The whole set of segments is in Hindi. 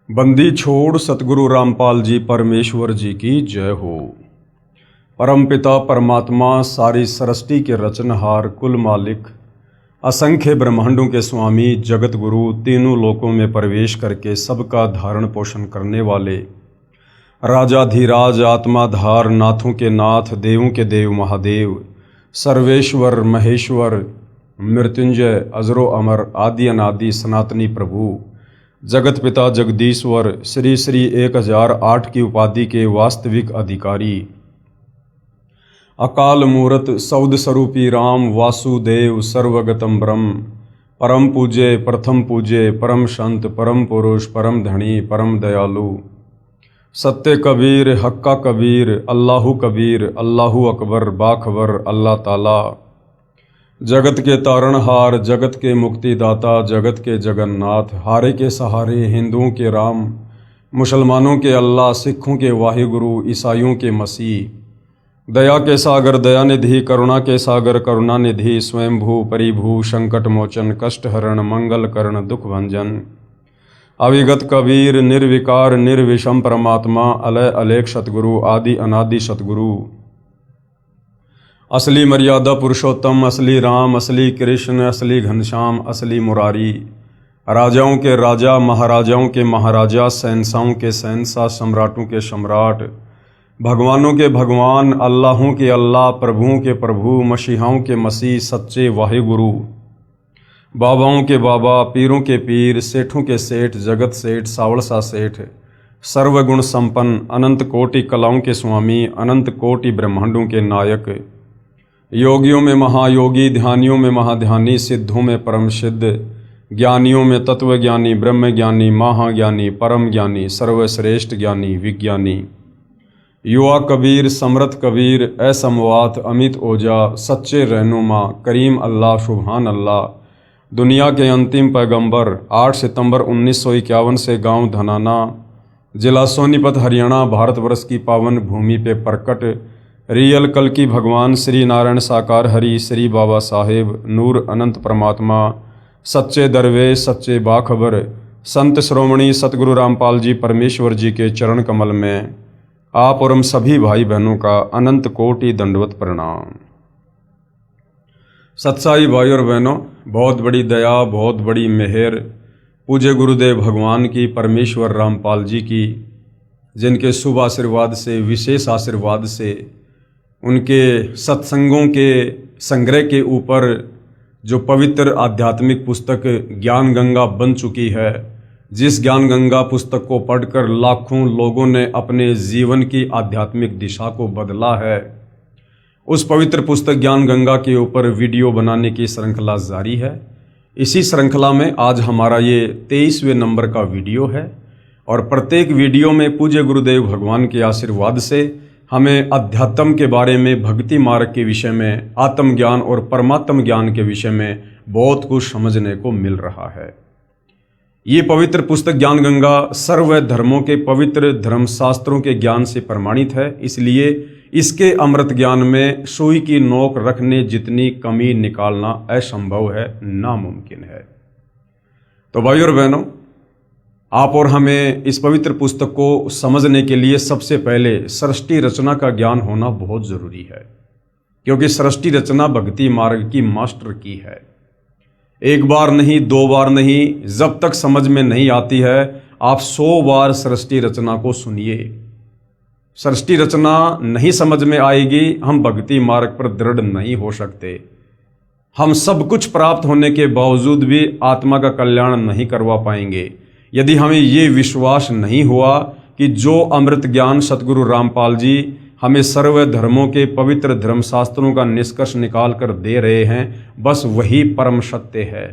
बंदी छोड़ सतगुरु रामपाल जी परमेश्वर जी की जय हो। परमपिता परमात्मा सारी सृष्टि के रचनहार कुल मालिक असंख्य ब्रह्मांडों के स्वामी जगत गुरु तीनों लोकों में प्रवेश करके सबका धारण पोषण करने वाले राजाधिराज आत्माधार नाथों के नाथ देवों के देव महादेव सर्वेश्वर महेश्वर मृत्युंजय अजरो अमर आदि अनादि सनातनी प्रभु जगत पिता जगदीश्वर श्री श्री 1008 की उपाधि के वास्तविक अधिकारी अकाल मूरत सौद स्वरूपी राम वासुदेव सर्वगतम ब्रह्म परम पूज्य प्रथम पूज्य परम संत परम पुरुष परम धनी परम दयालु सत्य कबीर हक्का कबीर अल्लाहु कबीर अल्लाहु अकबर बाखबर अल्लाह ताला जगत के तारणहार जगत के मुक्तिदाता जगत के जगन्नाथ हारे के सहारे हिंदुओं के राम मुसलमानों के अल्लाह सिखों के वाहिगुरु ईसाइयों के मसीह दया के सागर दयानिधि करुणा के सागर करुणानिधि स्वयंभू परिभू संकट मोचन कष्ट हरण मंगल करण दुख भंजन अविगत कबीर निर्विकार निर्विषम परमात्मा अलय अलेख सतगुरु आदि अनादि सतगुरु असली मर्यादा पुरुषोत्तम असली राम असली कृष्ण असली घनश्याम असली मुरारी राजाओं के राजा महाराजाओं के महाराजा शहंशाहों के शहंशाह सम्राटों के सम्राट भगवानों के भगवान अल्लाहों के अल्लाह प्रभुओं के प्रभु मसीहाओं के मसीह सच्चे वाहिगुरु बाबाओं के बाबा पीरों के पीर सेठों के सेठ जगत सेठ सावड़सा सेठ सर्वगुण संपन्न अनंत कोटि कलाओं के स्वामी अनंत कोटि ब्रह्मांडों के नायक योगियों में महायोगी ध्यानियों में महाध्यानी सिद्धों में परम सिद्ध ज्ञानियों में तत्वज्ञानी ब्रह्मज्ञानी महाज्ञानी परम ज्ञानी सर्वश्रेष्ठ ज्ञानी विज्ञानी युवा कबीर समर्थ कबीर असमवात अमित ओजा सच्चे रहनुमा करीम अल्लाह सुभान अल्लाह दुनिया के अंतिम पैगंबर 8 सितंबर 1951 से गांव धनाना जिला सोनीपत हरियाणा भारतवर्ष की पावन भूमि पे प्रकट रियल कल की भगवान श्री नारायण साकार हरि श्री बाबा साहेब नूर अनंत परमात्मा सच्चे दरवेश सच्चे बाखबर संत श्रोमणी सतगुरु रामपाल जी परमेश्वर जी के चरण कमल में आप और हम सभी भाई बहनों का अनंत कोटि दंडवत प्रणाम। सत्साई भाई और बहनों, बहुत बड़ी दया बहुत बड़ी मेहर पूज्य गुरुदेव भगवान की परमेश्वर रामपाल जी की, जिनके शुभ आशीर्वाद से विशेष आशीर्वाद से उनके सत्संगों के संग्रह के ऊपर जो पवित्र आध्यात्मिक पुस्तक ज्ञान गंगा बन चुकी है, जिस ज्ञान गंगा पुस्तक को पढ़कर लाखों लोगों ने अपने जीवन की आध्यात्मिक दिशा को बदला है, उस पवित्र पुस्तक ज्ञान गंगा के ऊपर वीडियो बनाने की श्रृंखला जारी है। इसी श्रृंखला में आज हमारा ये 23वें नंबर का वीडियो है और प्रत्येक वीडियो में पूज्य गुरुदेव भगवान के आशीर्वाद से हमें अध्यात्म के बारे में, भक्ति मार्ग के विषय में, आत्मज्ञान और परमात्म ज्ञान के विषय में बहुत कुछ समझने को मिल रहा है। ये पवित्र पुस्तक ज्ञान गंगा सर्व धर्मों के पवित्र धर्मशास्त्रों के ज्ञान से प्रमाणित है, इसलिए इसके अमृत ज्ञान में सुई की नोक रखने जितनी कमी निकालना असंभव है, नामुमकिन है। तो भाई और बहनों, आप और हमें इस पवित्र पुस्तक को समझने के लिए सबसे पहले सृष्टि रचना का ज्ञान होना बहुत जरूरी है, क्योंकि सृष्टि रचना भक्ति मार्ग की मास्टर की है। एक बार नहीं, दो बार नहीं, जब तक समझ में नहीं आती है आप 100 बार सृष्टि रचना को सुनिए। सृष्टि रचना नहीं समझ में आएगी, हम भक्ति मार्ग पर दृढ़ नहीं हो सकते। हम सब कुछ प्राप्त होने के बावजूद भी आत्मा का कल्याण नहीं करवा पाएंगे यदि हमें ये विश्वास नहीं हुआ कि जो अमृत ज्ञान सतगुरु रामपाल जी हमें सर्व धर्मों के पवित्र धर्मशास्त्रों का निष्कर्ष निकाल कर दे रहे हैं, बस वही परम सत्य है।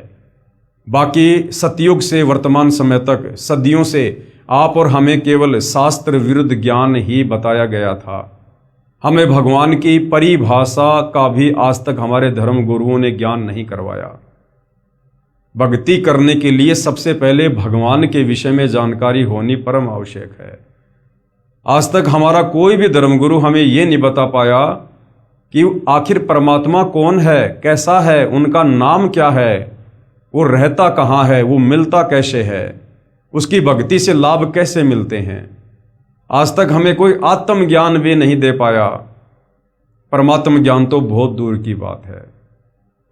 बाकी सतयुग से वर्तमान समय तक सदियों से आप और हमें केवल शास्त्र विरुद्ध ज्ञान ही बताया गया था। हमें भगवान की परिभाषा का भी आज तक हमारे धर्म गुरुओं ने ज्ञान नहीं करवाया। भक्ति करने के लिए सबसे पहले भगवान के विषय में जानकारी होनी परम आवश्यक है। आज तक हमारा कोई भी धर्मगुरु हमें ये नहीं बता पाया कि आखिर परमात्मा कौन है, कैसा है, उनका नाम क्या है, वो रहता कहाँ है, वो मिलता कैसे है। उसकी भक्ति से लाभ कैसे मिलते हैं। आज तक हमें कोई आत्मज्ञान भी नहीं दे पाया, परमात्म ज्ञान तो बहुत दूर की बात है।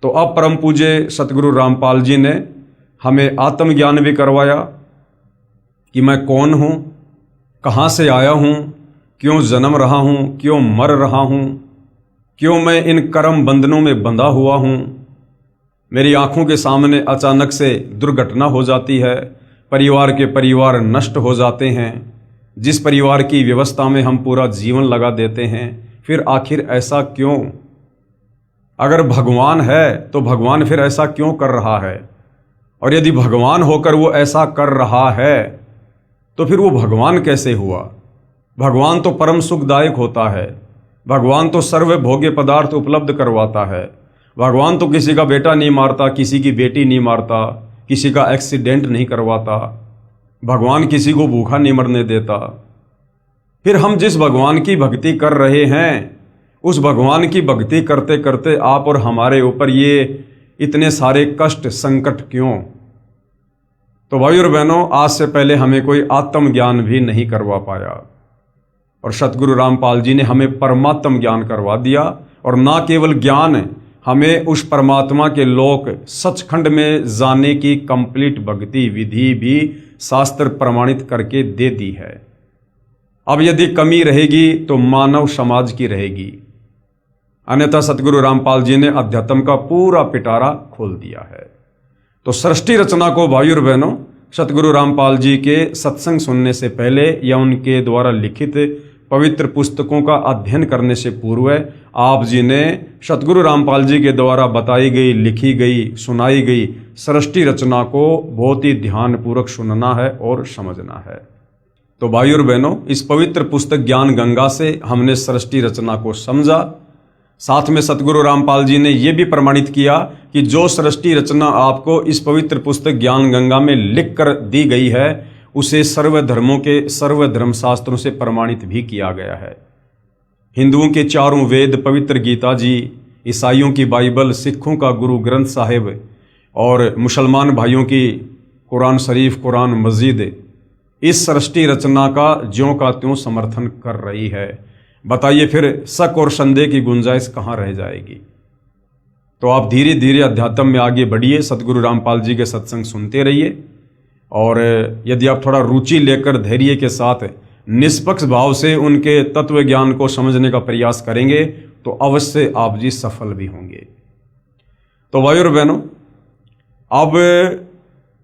तो अब परम पूज्य सतगुरु रामपाल जी ने हमें आत्मज्ञान भी करवाया कि मैं कौन हूँ, कहाँ से आया हूँ, क्यों जन्म रहा हूँ, क्यों मर रहा हूँ, क्यों मैं इन कर्म बंधनों में बंधा हुआ हूँ। मेरी आंखों के सामने अचानक से दुर्घटना हो जाती है, परिवार नष्ट हो जाते हैं, जिस परिवार की व्यवस्था में हम पूरा जीवन लगा देते हैं, फिर आखिर ऐसा क्यों। अगर भगवान है तो भगवान फिर ऐसा क्यों कर रहा है, और यदि भगवान होकर वो ऐसा कर रहा है तो फिर वो भगवान कैसे हुआ। भगवान तो परम सुखदायक होता है, भगवान तो सर्वभोग्य पदार्थ उपलब्ध करवाता है, भगवान तो किसी का बेटा नहीं मारता, किसी की बेटी नहीं मारता, किसी का एक्सीडेंट नहीं करवाता, भगवान किसी को भूखा नहीं मरने देता। फिर हम जिस भगवान की भक्ति कर रहे हैं, उस भगवान की भक्ति करते करते आप और हमारे ऊपर ये इतने सारे कष्ट संकट क्यों। तो भाई और बहनों, आज से पहले हमें कोई आत्मज्ञान भी नहीं करवा पाया, और सतगुरु रामपाल जी ने हमें परमात्म ज्ञान करवा दिया। और ना केवल ज्ञान, हमें उस परमात्मा के लोक सचखंड में जाने की कंप्लीट भक्ति विधि भी शास्त्र प्रमाणित करके दे दी है। अब यदि कमी रहेगी तो मानव समाज की रहेगी, अन्यथा सतगुरु रामपाल जी ने अध्यात्म का पूरा पिटारा खोल दिया है। तो सृष्टि रचना को भाई और बहनों, सतगुरु रामपाल जी के सत्संग सुनने से पहले या उनके द्वारा लिखित पवित्र पुस्तकों का अध्ययन करने से पूर्व आप जी ने सतगुरु रामपाल जी के द्वारा बताई गई, लिखी गई, सुनाई गई सृष्टि रचना को बहुत ही ध्यानपूर्वक सुनना है और समझना है। तो भाई और बहनों, इस पवित्र पुस्तक ज्ञान गंगा से हमने सृष्टि रचना को समझा। साथ में सतगुरु रामपाल जी ने यह भी प्रमाणित किया कि जो सृष्टि रचना आपको इस पवित्र पुस्तक ज्ञान गंगा में लिख कर दी गई है, उसे सर्वधर्मों के सर्वधर्म शास्त्रों से प्रमाणित भी किया गया है। हिंदुओं के चारों वेद पवित्र गीता जी, ईसाइयों की बाइबल, सिखों का गुरु ग्रंथ साहिब और मुसलमान भाइयों की कुरान शरीफ, कुरान मजीद इस सृष्टि रचना का ज्यों का त्यों समर्थन कर रही है। बताइए फिर शक और संदेह की गुंजाइश कहाँ रह जाएगी। तो आप धीरे धीरे अध्यात्म में आगे बढ़िए, सतगुरु रामपाल जी के सत्संग सुनते रहिए, और यदि आप थोड़ा रुचि लेकर धैर्य के साथ निष्पक्ष भाव से उनके तत्व ज्ञान को समझने का प्रयास करेंगे तो अवश्य आप जी सफल भी होंगे। तो भाई और बहनों, अब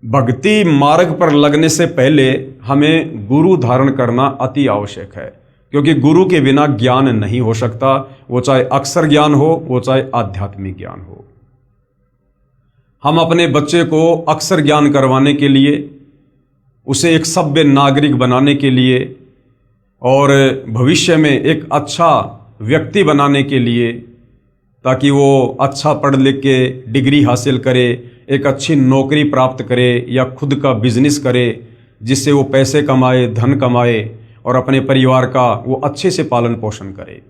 भक्ति मार्ग पर लगने से पहले हमें गुरु धारण करना अति आवश्यक है, क्योंकि गुरु के बिना ज्ञान नहीं हो सकता, वो चाहे अक्षर ज्ञान हो, वो चाहे आध्यात्मिक ज्ञान हो। हम अपने बच्चे को अक्षर ज्ञान करवाने के लिए, उसे एक सभ्य नागरिक बनाने के लिए और भविष्य में एक अच्छा व्यक्ति बनाने के लिए, ताकि वो अच्छा पढ़ लिख के डिग्री हासिल करे, एक अच्छी नौकरी प्राप्त करे या खुद का बिजनेस करे, जिससे वो पैसे कमाए, धन कमाए और अपने परिवार का वो अच्छे से पालन पोषण करे।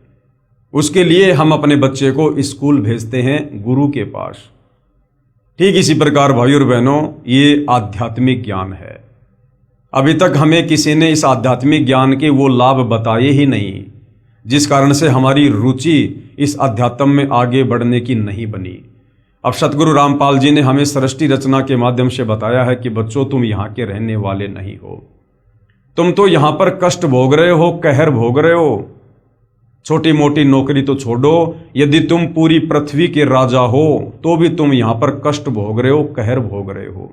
उसके लिए हम अपने बच्चे को स्कूल भेजते हैं गुरु के पास। ठीक इसी प्रकार भाई और बहनों, ये आध्यात्मिक ज्ञान है। अभी तक हमें किसी ने इस आध्यात्मिक ज्ञान के वो लाभ बताए ही नहीं, जिस कारण से हमारी रुचि इस अध्यात्म में आगे बढ़ने की नहीं बनी। अब सतगुरु रामपाल जी ने हमें सृष्टि रचना के माध्यम से बताया है कि बच्चों, तुम यहाँ के रहने वाले नहीं हो, तुम तो यहाँ पर कष्ट भोग रहे हो, कहर भोग रहे हो। छोटी मोटी नौकरी तो छोड़ो, यदि तुम पूरी पृथ्वी के राजा हो तो भी तुम यहाँ पर कष्ट भोग रहे हो, कहर भोग रहे हो।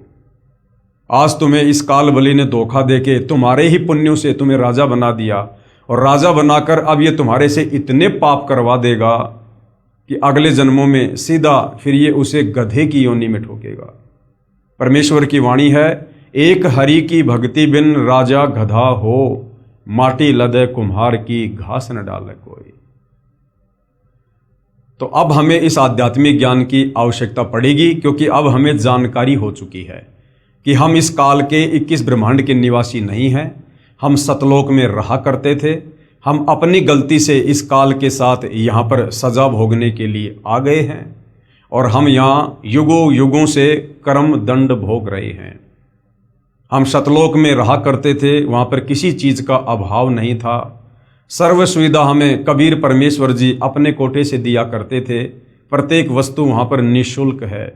आज तुम्हें इस काल बलि ने धोखा देके तुम्हारे ही पुण्यों से तुम्हें राजा बना दिया, और राजा बनाकर अब ये तुम्हारे से इतने पाप करवा देगा कि अगले जन्मों में सीधा फिर ये उसे गधे की योनि में ठोकेगा। परमेश्वर की वाणी है, एक हरि की भक्ति बिन राजा गधा हो, माटी लदे कुम्हार की घास न डाले कोई। तो अब हमें इस आध्यात्मिक ज्ञान की आवश्यकता पड़ेगी, क्योंकि अब हमें जानकारी हो चुकी है कि हम इस काल के 21 ब्रह्मांड के निवासी नहीं हैं। हम सतलोक में रहा करते थे, हम अपनी गलती से इस काल के साथ यहाँ पर सजा भोगने के लिए आ गए हैं, और हम यहाँ युगों युगों से कर्म दंड भोग रहे हैं। हम सतलोक में रहा करते थे, वहाँ पर किसी चीज़ का अभाव नहीं था। सर्व सुविधा हमें कबीर परमेश्वर जी अपने कोटे से दिया करते थे। प्रत्येक वस्तु वहाँ पर निःशुल्क है।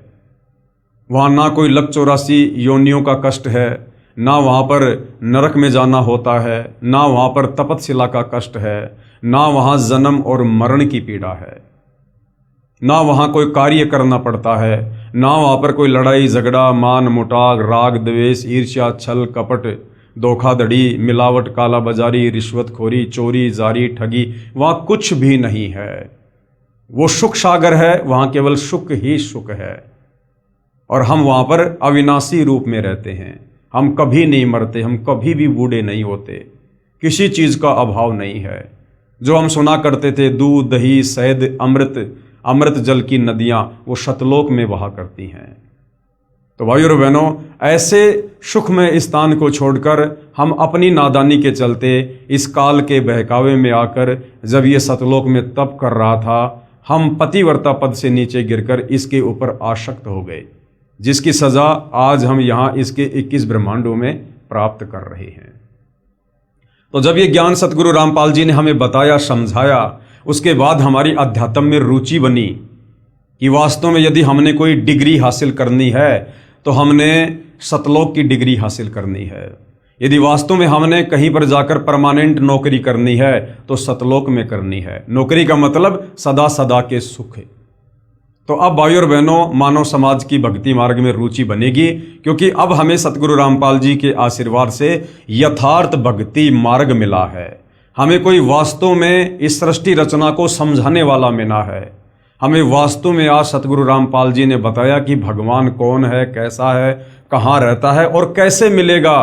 वहाँ ना कोई लक 84 योनियों का कष्ट है, ना वहाँ पर नरक में जाना होता है, ना वहाँ पर तपतशिला का कष्ट है, ना वहाँ जन्म और मरण की पीड़ा है, ना वहाँ कोई कार्य करना पड़ता है, ना वहाँ पर कोई लड़ाई झगड़ा, मान मुटाग, राग द्वेष, ईर्ष्या, छल कपट, धोखाधड़ी, मिलावट, काला बाजारी, रिश्वतखोरी, चोरी, जारी, ठगी, वहाँ कुछ भी नहीं है। वो सुख सागर है, वहाँ केवल सुख ही सुख है। और हम वहाँ पर अविनाशी रूप में रहते हैं। हम कभी नहीं मरते, हम कभी भी बूढ़े नहीं होते, किसी चीज़ का अभाव नहीं है। जो हम सुना करते थे दूध, दही, शहद, अमृत जल की नदियाँ, वो सतलोक में बहा करती हैं। तो भाइयों और बहनों, ऐसे सुखमय स्थान को छोड़कर हम अपनी नादानी के चलते इस काल के बहकावे में आकर, जब ये सतलोक में तप कर रहा था, हम पतिव्रता पद से नीचे गिरकर इसके ऊपर आसक्त हो गए, जिसकी सजा आज हम यहाँ इसके 21 ब्रह्मांडों में प्राप्त कर रहे हैं। तो जब ये ज्ञान सतगुरु रामपाल जी ने हमें बताया, समझाया, उसके बाद हमारी अध्यात्म में रुचि बनी कि वास्तव में यदि हमने कोई डिग्री हासिल करनी है तो हमने सतलोक की डिग्री हासिल करनी है। यदि वास्तव में हमने कहीं पर जाकर परमानेंट नौकरी करनी है तो सतलोक में करनी है। नौकरी का मतलब सदा सदा के सुख है। तो अब भाइयों और बहनों, मानव समाज की भक्ति मार्ग में रुचि बनेगी, क्योंकि अब हमें सतगुरु रामपाल जी के आशीर्वाद से यथार्थ भक्ति मार्ग मिला है। हमें कोई वास्तव में इस सृष्टि रचना को समझाने वाला मिला है। हमें वास्तव में आज सतगुरु रामपाल जी ने बताया कि भगवान कौन है, कैसा है, कहाँ रहता है और कैसे मिलेगा।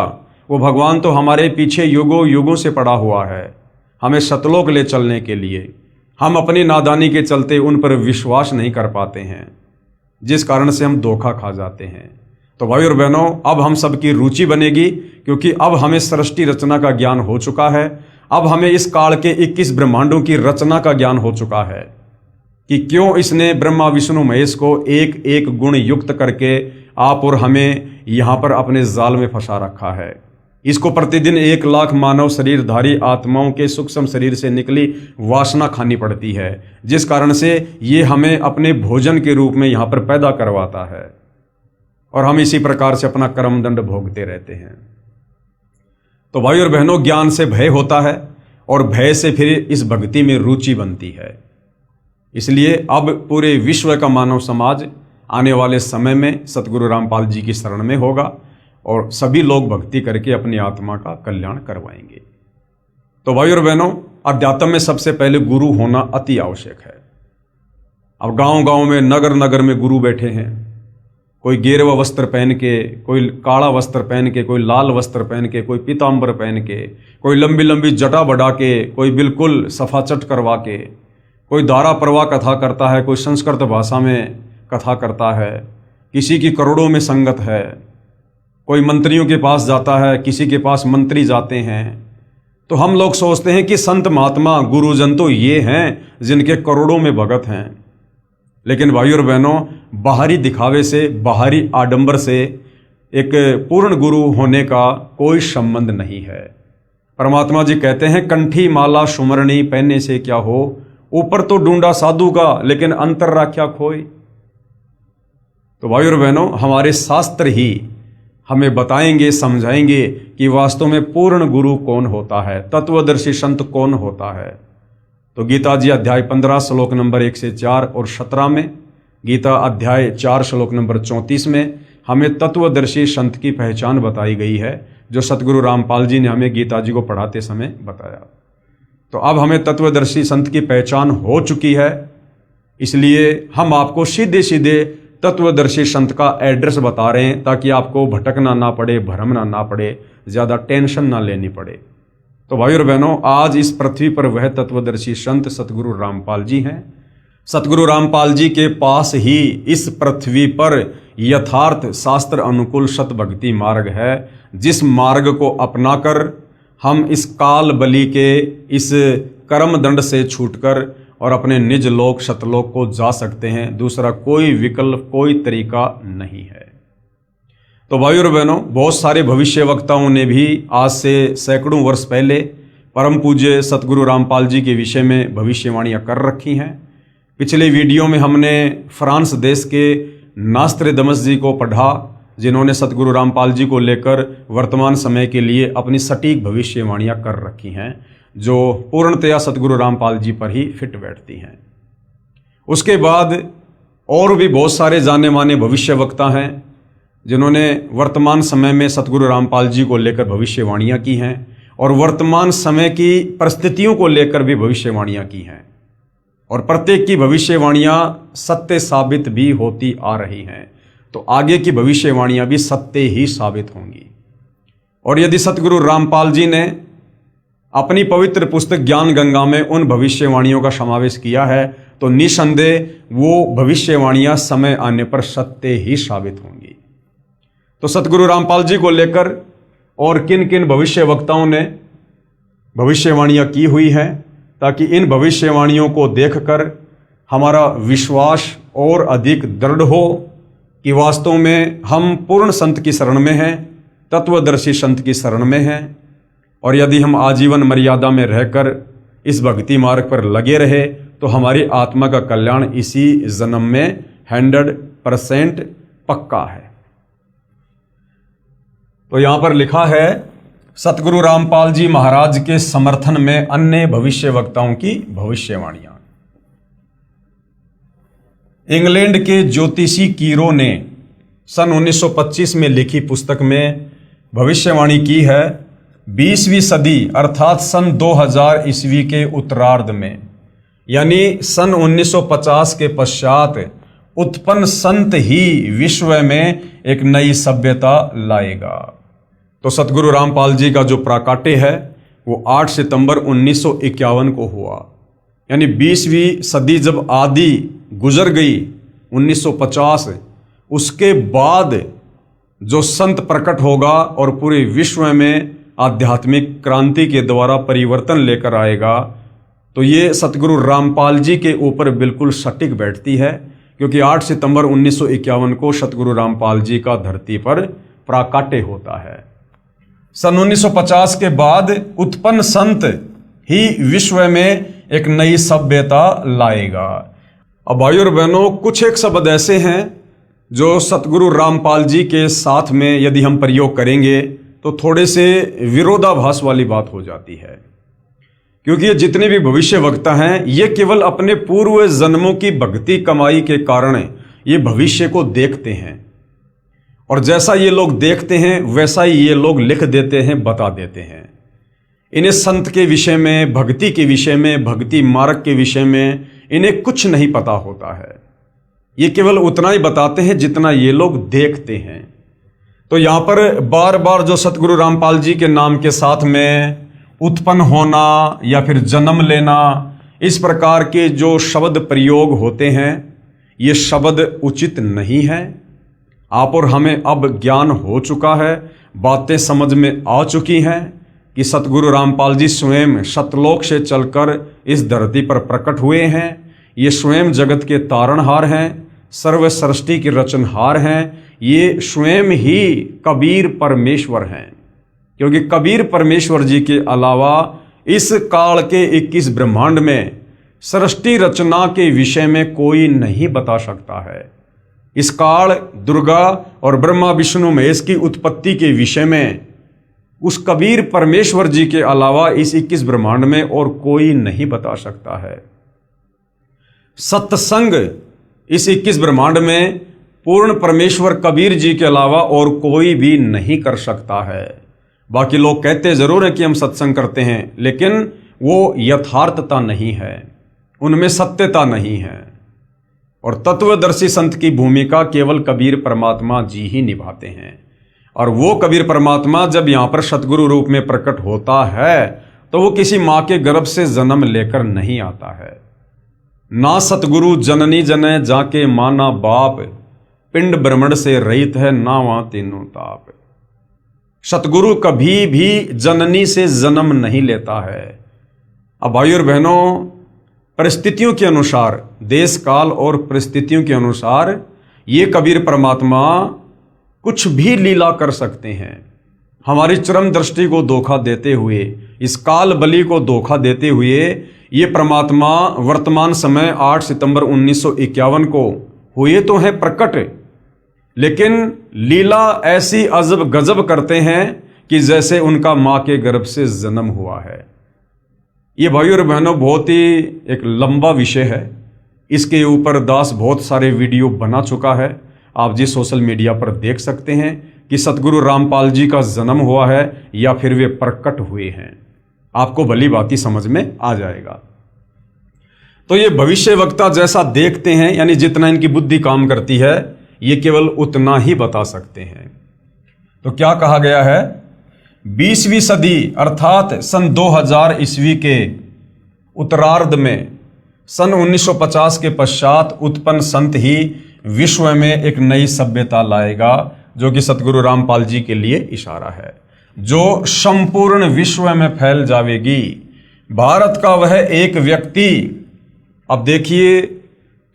वो भगवान तो हमारे पीछे युगों युगों से पड़ा हुआ है, हमें सतलोक ले चलने के लिए। हम अपनी नादानी के चलते उन पर विश्वास नहीं कर पाते हैं, जिस कारण से हम धोखा खा जाते हैं। तो भाई और बहनों, अब हम सबकी रुचि बनेगी, क्योंकि अब हमें सृष्टि रचना का ज्ञान हो चुका है। अब हमें इस काल के 21 ब्रह्मांडों की रचना का ज्ञान हो चुका है कि क्यों इसने ब्रह्मा विष्णु महेश को एक एक गुण युक्त करके आप और हमें यहाँ पर अपने जाल में फंसा रखा है। इसको प्रतिदिन 1 लाख मानव शरीरधारी आत्माओं के सूक्ष्म शरीर से निकली वासना खानी पड़ती है, जिस कारण से ये हमें अपने भोजन के रूप में यहाँ पर पैदा करवाता है और हम इसी प्रकार से अपना कर्मदंड भोगते रहते हैं। तो भाई और बहनों, ज्ञान से भय होता है और भय से फिर इस भक्ति में रुचि बनती है। इसलिए अब पूरे विश्व का मानव समाज आने वाले समय में सतगुरु रामपाल जी की शरण में होगा और सभी लोग भक्ति करके अपनी आत्मा का कल्याण करवाएंगे। तो भाई और बहनों, अध्यात्म में सबसे पहले गुरु होना अति आवश्यक है। अब गांव गांव में, नगर नगर में गुरु बैठे हैं। कोई गेरुआ वस्त्र पहन के, कोई काला वस्त्र पहन के, कोई लाल वस्त्र पहन के, कोई पीताम्बर पहन के, कोई लंबी लंबी जटा बढ़ा के, कोई बिल्कुल सफाचट करवा के, कोई धारा प्रवाह कथा करता है, कोई संस्कृत भाषा में कथा करता है, किसी की करोड़ों में संगत है, कोई मंत्रियों के पास जाता है, किसी के पास मंत्री जाते हैं। तो हम लोग सोचते हैं कि संत महात्मा गुरुजन तो ये हैं जिनके करोड़ों में भगत हैं। लेकिन भाइयों और बहनों, बाहरी दिखावे से, बाहरी आडंबर से एक पूर्ण गुरु होने का कोई संबंध नहीं है। परमात्मा जी कहते हैं, कंठी माला सुमरणी पहनने से क्या हो, ऊपर तो ढूंढा साधु का लेकिन अंतर राख्या खोई। तो भाइयों और बहनों, हमारे शास्त्र ही हमें बताएंगे, समझाएंगे कि वास्तव में पूर्ण गुरु कौन होता है, तत्वदर्शी संत कौन होता है। तो गीता जी अध्याय 15 श्लोक नंबर 1 से 4 और 17 में, गीता अध्याय 4 श्लोक नंबर 34 में हमें तत्वदर्शी संत की पहचान बताई गई है, जो सतगुरु रामपाल जी ने हमें गीता जी को पढ़ाते समय बताया। तो अब हमें तत्वदर्शी संत की पहचान हो चुकी है, इसलिए हम आपको सीधे सीधे तत्वदर्शी संत का एड्रेस बता रहे हैं, ताकि आपको भटकना ना पड़े, भ्रमना ना पड़े, ज़्यादा टेंशन ना लेनी पड़े। तो भाई और बहनों, आज इस पृथ्वी पर वह तत्वदर्शी संत सतगुरु रामपाल जी हैं। सतगुरु रामपाल जी के पास ही इस पृथ्वी पर यथार्थ शास्त्र अनुकूल सत भक्ति मार्ग है, जिस मार्ग को अपनाकर हम इस काल बलि के इस कर्म दंड से छूटकर और अपने निज लोक सतलोक को जा सकते हैं। दूसरा कोई विकल्प, कोई तरीका नहीं है। तो भाइयों और बहनों, बहुत सारे भविष्यवक्ताओं ने भी आज से सैकड़ों वर्ष पहले परम पूज्य सतगुरु रामपाल जी के विषय में भविष्यवाणियां कर रखी हैं। पिछले वीडियो में हमने फ्रांस देश के नास्त्रदामस जी को पढ़ा, जिन्होंने सतगुरु रामपाल जी को लेकर वर्तमान समय के लिए अपनी सटीक भविष्यवाणियां कर रखी हैं, जो पूर्णतया सतगुरु रामपाल जी पर ही फिट बैठती हैं। उसके बाद और भी बहुत सारे जाने माने भविष्यवक्ता हैं जिन्होंने वर्तमान समय में सतगुरु रामपाल जी को लेकर भविष्यवाणियां की हैं और वर्तमान समय की परिस्थितियों को लेकर भी भविष्यवाणियां की हैं, और प्रत्येक की भविष्यवाणियां सत्य साबित भी होती आ रही हैं। तो आगे की भविष्यवाणियां भी सत्य ही साबित होंगी। और यदि सतगुरु रामपाल जी ने अपनी पवित्र पुस्तक ज्ञान गंगा में उन भविष्यवाणियों का समावेश किया है, तो निसंदेह वो भविष्यवाणियां समय आने पर सत्य ही साबित होंगी। तो सतगुरु रामपाल जी को लेकर और किन किन भविष्यवक्ताओं ने भविष्यवाणियां की हुई हैं, ताकि इन भविष्यवाणियों को देखकर हमारा विश्वास और अधिक दृढ़ हो कि वास्तव में हम पूर्ण संत की शरण में हैं, तत्वदर्शी संत की शरण में हैं। और यदि हम आजीवन मर्यादा में रहकर इस भक्ति मार्ग पर लगे रहे तो हमारी आत्मा का कल्याण इसी जन्म में 100% पक्का है। तो यहां पर लिखा है, सतगुरु रामपाल जी महाराज के समर्थन में अन्य भविष्यवक्ताओं की भविष्यवाणियां। इंग्लैंड के ज्योतिषी कीरो ने सन 1925 में लिखी पुस्तक में भविष्यवाणी की है, 20वीं सदी अर्थात सन 2000 ईस्वी के उत्तरार्ध में, यानी सन 1950 के पश्चात उत्पन्न संत ही विश्व में एक नई सभ्यता लाएगा। तो सतगुरु रामपाल जी का जो प्राकाट्य है वो 8 सितंबर 1951 को हुआ, यानी 20वीं सदी जब आधी गुजर गई 1950, उसके बाद जो संत प्रकट होगा और पूरे विश्व में आध्यात्मिक क्रांति के द्वारा परिवर्तन लेकर आएगा, तो ये सतगुरु रामपाल जी के ऊपर बिल्कुल सटीक बैठती है, क्योंकि 8 सितंबर 1951 को सतगुरु रामपाल जी का धरती पर प्राकाट्य होता है। सन 1950 के बाद उत्पन्न संत ही विश्व में एक नई सभ्यता लाएगा। अब भाइयों और बहनों, कुछ एक शब्द ऐसे हैं जो सतगुरु रामपाल जी के साथ में यदि हम प्रयोग करेंगे तो थोड़े से विरोधाभास वाली बात हो जाती है, क्योंकि ये जितने भी भविष्यवक्ता हैं ये केवल अपने पूर्व जन्मों की भक्ति कमाई के कारण ये भविष्य को देखते हैं, और जैसा ये लोग देखते हैं वैसा ही ये लोग लिख देते हैं, बता देते हैं। इन्हें संत के विषय में, भक्ति के विषय में, भक्ति मार्ग के विषय में इन्हें कुछ नहीं पता होता है। ये केवल उतना ही बताते हैं जितना ये लोग देखते हैं। तो यहाँ पर बार बार जो सतगुरु रामपाल जी के नाम के साथ में उत्पन्न होना या फिर जन्म लेना, इस प्रकार के जो शब्द प्रयोग होते हैं, ये शब्द उचित नहीं है। आप और हमें अब ज्ञान हो चुका है, बातें समझ में आ चुकी हैं कि सतगुरु रामपाल जी स्वयं सतलोक से चलकर इस धरती पर प्रकट हुए हैं। ये स्वयं जगत के तारणहार हैं, सर्व सृष्टि के रचनहार हैं। ये स्वयं ही कबीर परमेश्वर हैं, क्योंकि कबीर परमेश्वर जी के अलावा इस काल के 21 ब्रह्मांड में सृष्टि रचना के विषय में कोई नहीं बता सकता है। इस काल, दुर्गा और ब्रह्मा विष्णु महेश की उत्पत्ति के विषय में उस कबीर परमेश्वर जी के अलावा इस 21 ब्रह्मांड में और कोई नहीं बता सकता है। सत्संग इस 21 ब्रह्मांड में पूर्ण परमेश्वर कबीर जी के अलावा और कोई भी नहीं कर सकता है। बाकी लोग कहते जरूर हैं कि हम सत्संग करते हैं, लेकिन वो यथार्थता नहीं है, उनमें सत्यता नहीं है। और तत्वदर्शी संत की भूमिका केवल कबीर परमात्मा जी ही निभाते हैं। और वो कबीर परमात्मा जब यहाँ पर सतगुरु रूप में प्रकट होता है तो वो किसी माँ के गर्भ से जन्म लेकर नहीं आता है। ना सतगुरु जननी जने जाके माना बाप, पिंड ब्रह्मण से रहित है ना वहां तीनों ताप। सतगुरु कभी भी जननी से जन्म नहीं लेता है। अब भाइयों और बहनों, परिस्थितियों के अनुसार, देश काल और परिस्थितियों के अनुसार ये कबीर परमात्मा कुछ भी लीला कर सकते हैं। हमारी चरम दृष्टि को धोखा देते हुए, इस काल बलि को धोखा देते हुए ये परमात्मा वर्तमान समय 8 सितंबर 1951 को हुए तो हैं प्रकट, लेकिन लीला ऐसी अजब गजब करते हैं कि जैसे उनका मां के गर्भ से जन्म हुआ है। ये भाइयों और बहनों बहुत ही एक लंबा विषय है। इसके ऊपर दास बहुत सारे वीडियो बना चुका है, आप जी सोशल मीडिया पर देख सकते हैं कि सतगुरु रामपाल जी का जन्म हुआ है या फिर वे प्रकट हुए हैं। आपको भली भांति समझ में आ जाएगा। तो ये भविष्य वक्ता जैसा देखते हैं, यानी जितना इनकी बुद्धि काम करती है ये केवल उतना ही बता सकते हैं। तो क्या कहा गया है, 20वीं सदी अर्थात सन 2000 ईस्वी के उत्तरार्ध में सन 1950 के पश्चात उत्पन्न संत ही विश्व में एक नई सभ्यता लाएगा, जो कि सतगुरु रामपाल जी के लिए इशारा है, जो संपूर्ण विश्व में फैल जाएगी। भारत का वह एक व्यक्ति, अब देखिए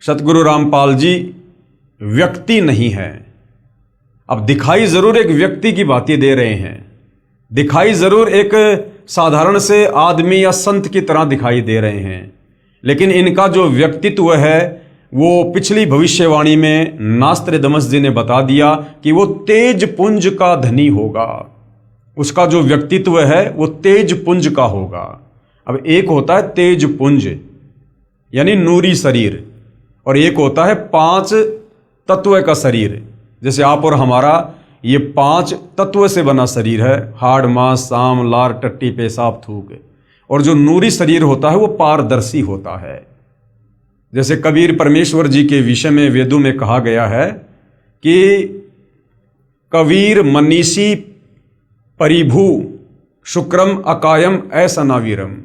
सतगुरु रामपाल जी व्यक्ति नहीं है। अब दिखाई जरूर एक व्यक्ति की बातें दे रहे हैं, दिखाई जरूर एक साधारण से आदमी या संत की तरह दिखाई दे रहे हैं, लेकिन इनका जो व्यक्तित्व है वो पिछली भविष्यवाणी में नास्त्रदमस जी ने बता दिया कि वो तेज पुंज का धनी होगा। उसका जो व्यक्तित्व है वो तेज पुंज का होगा। अब एक होता है तेज पुंज यानी नूरी शरीर, और एक होता है 5 तत्व का शरीर। जैसे आप और हमारा ये 5 तत्व से बना शरीर है, हाड़ मांस साम लार टट्टी पेशाब थूक, और जो नूरी शरीर होता है वो पारदर्शी होता है। जैसे कबीर परमेश्वर जी के विषय में वेदों में कहा गया है कि कबीर मनीषी परिभू शुक्रम अकायम ऐसा नावीरम,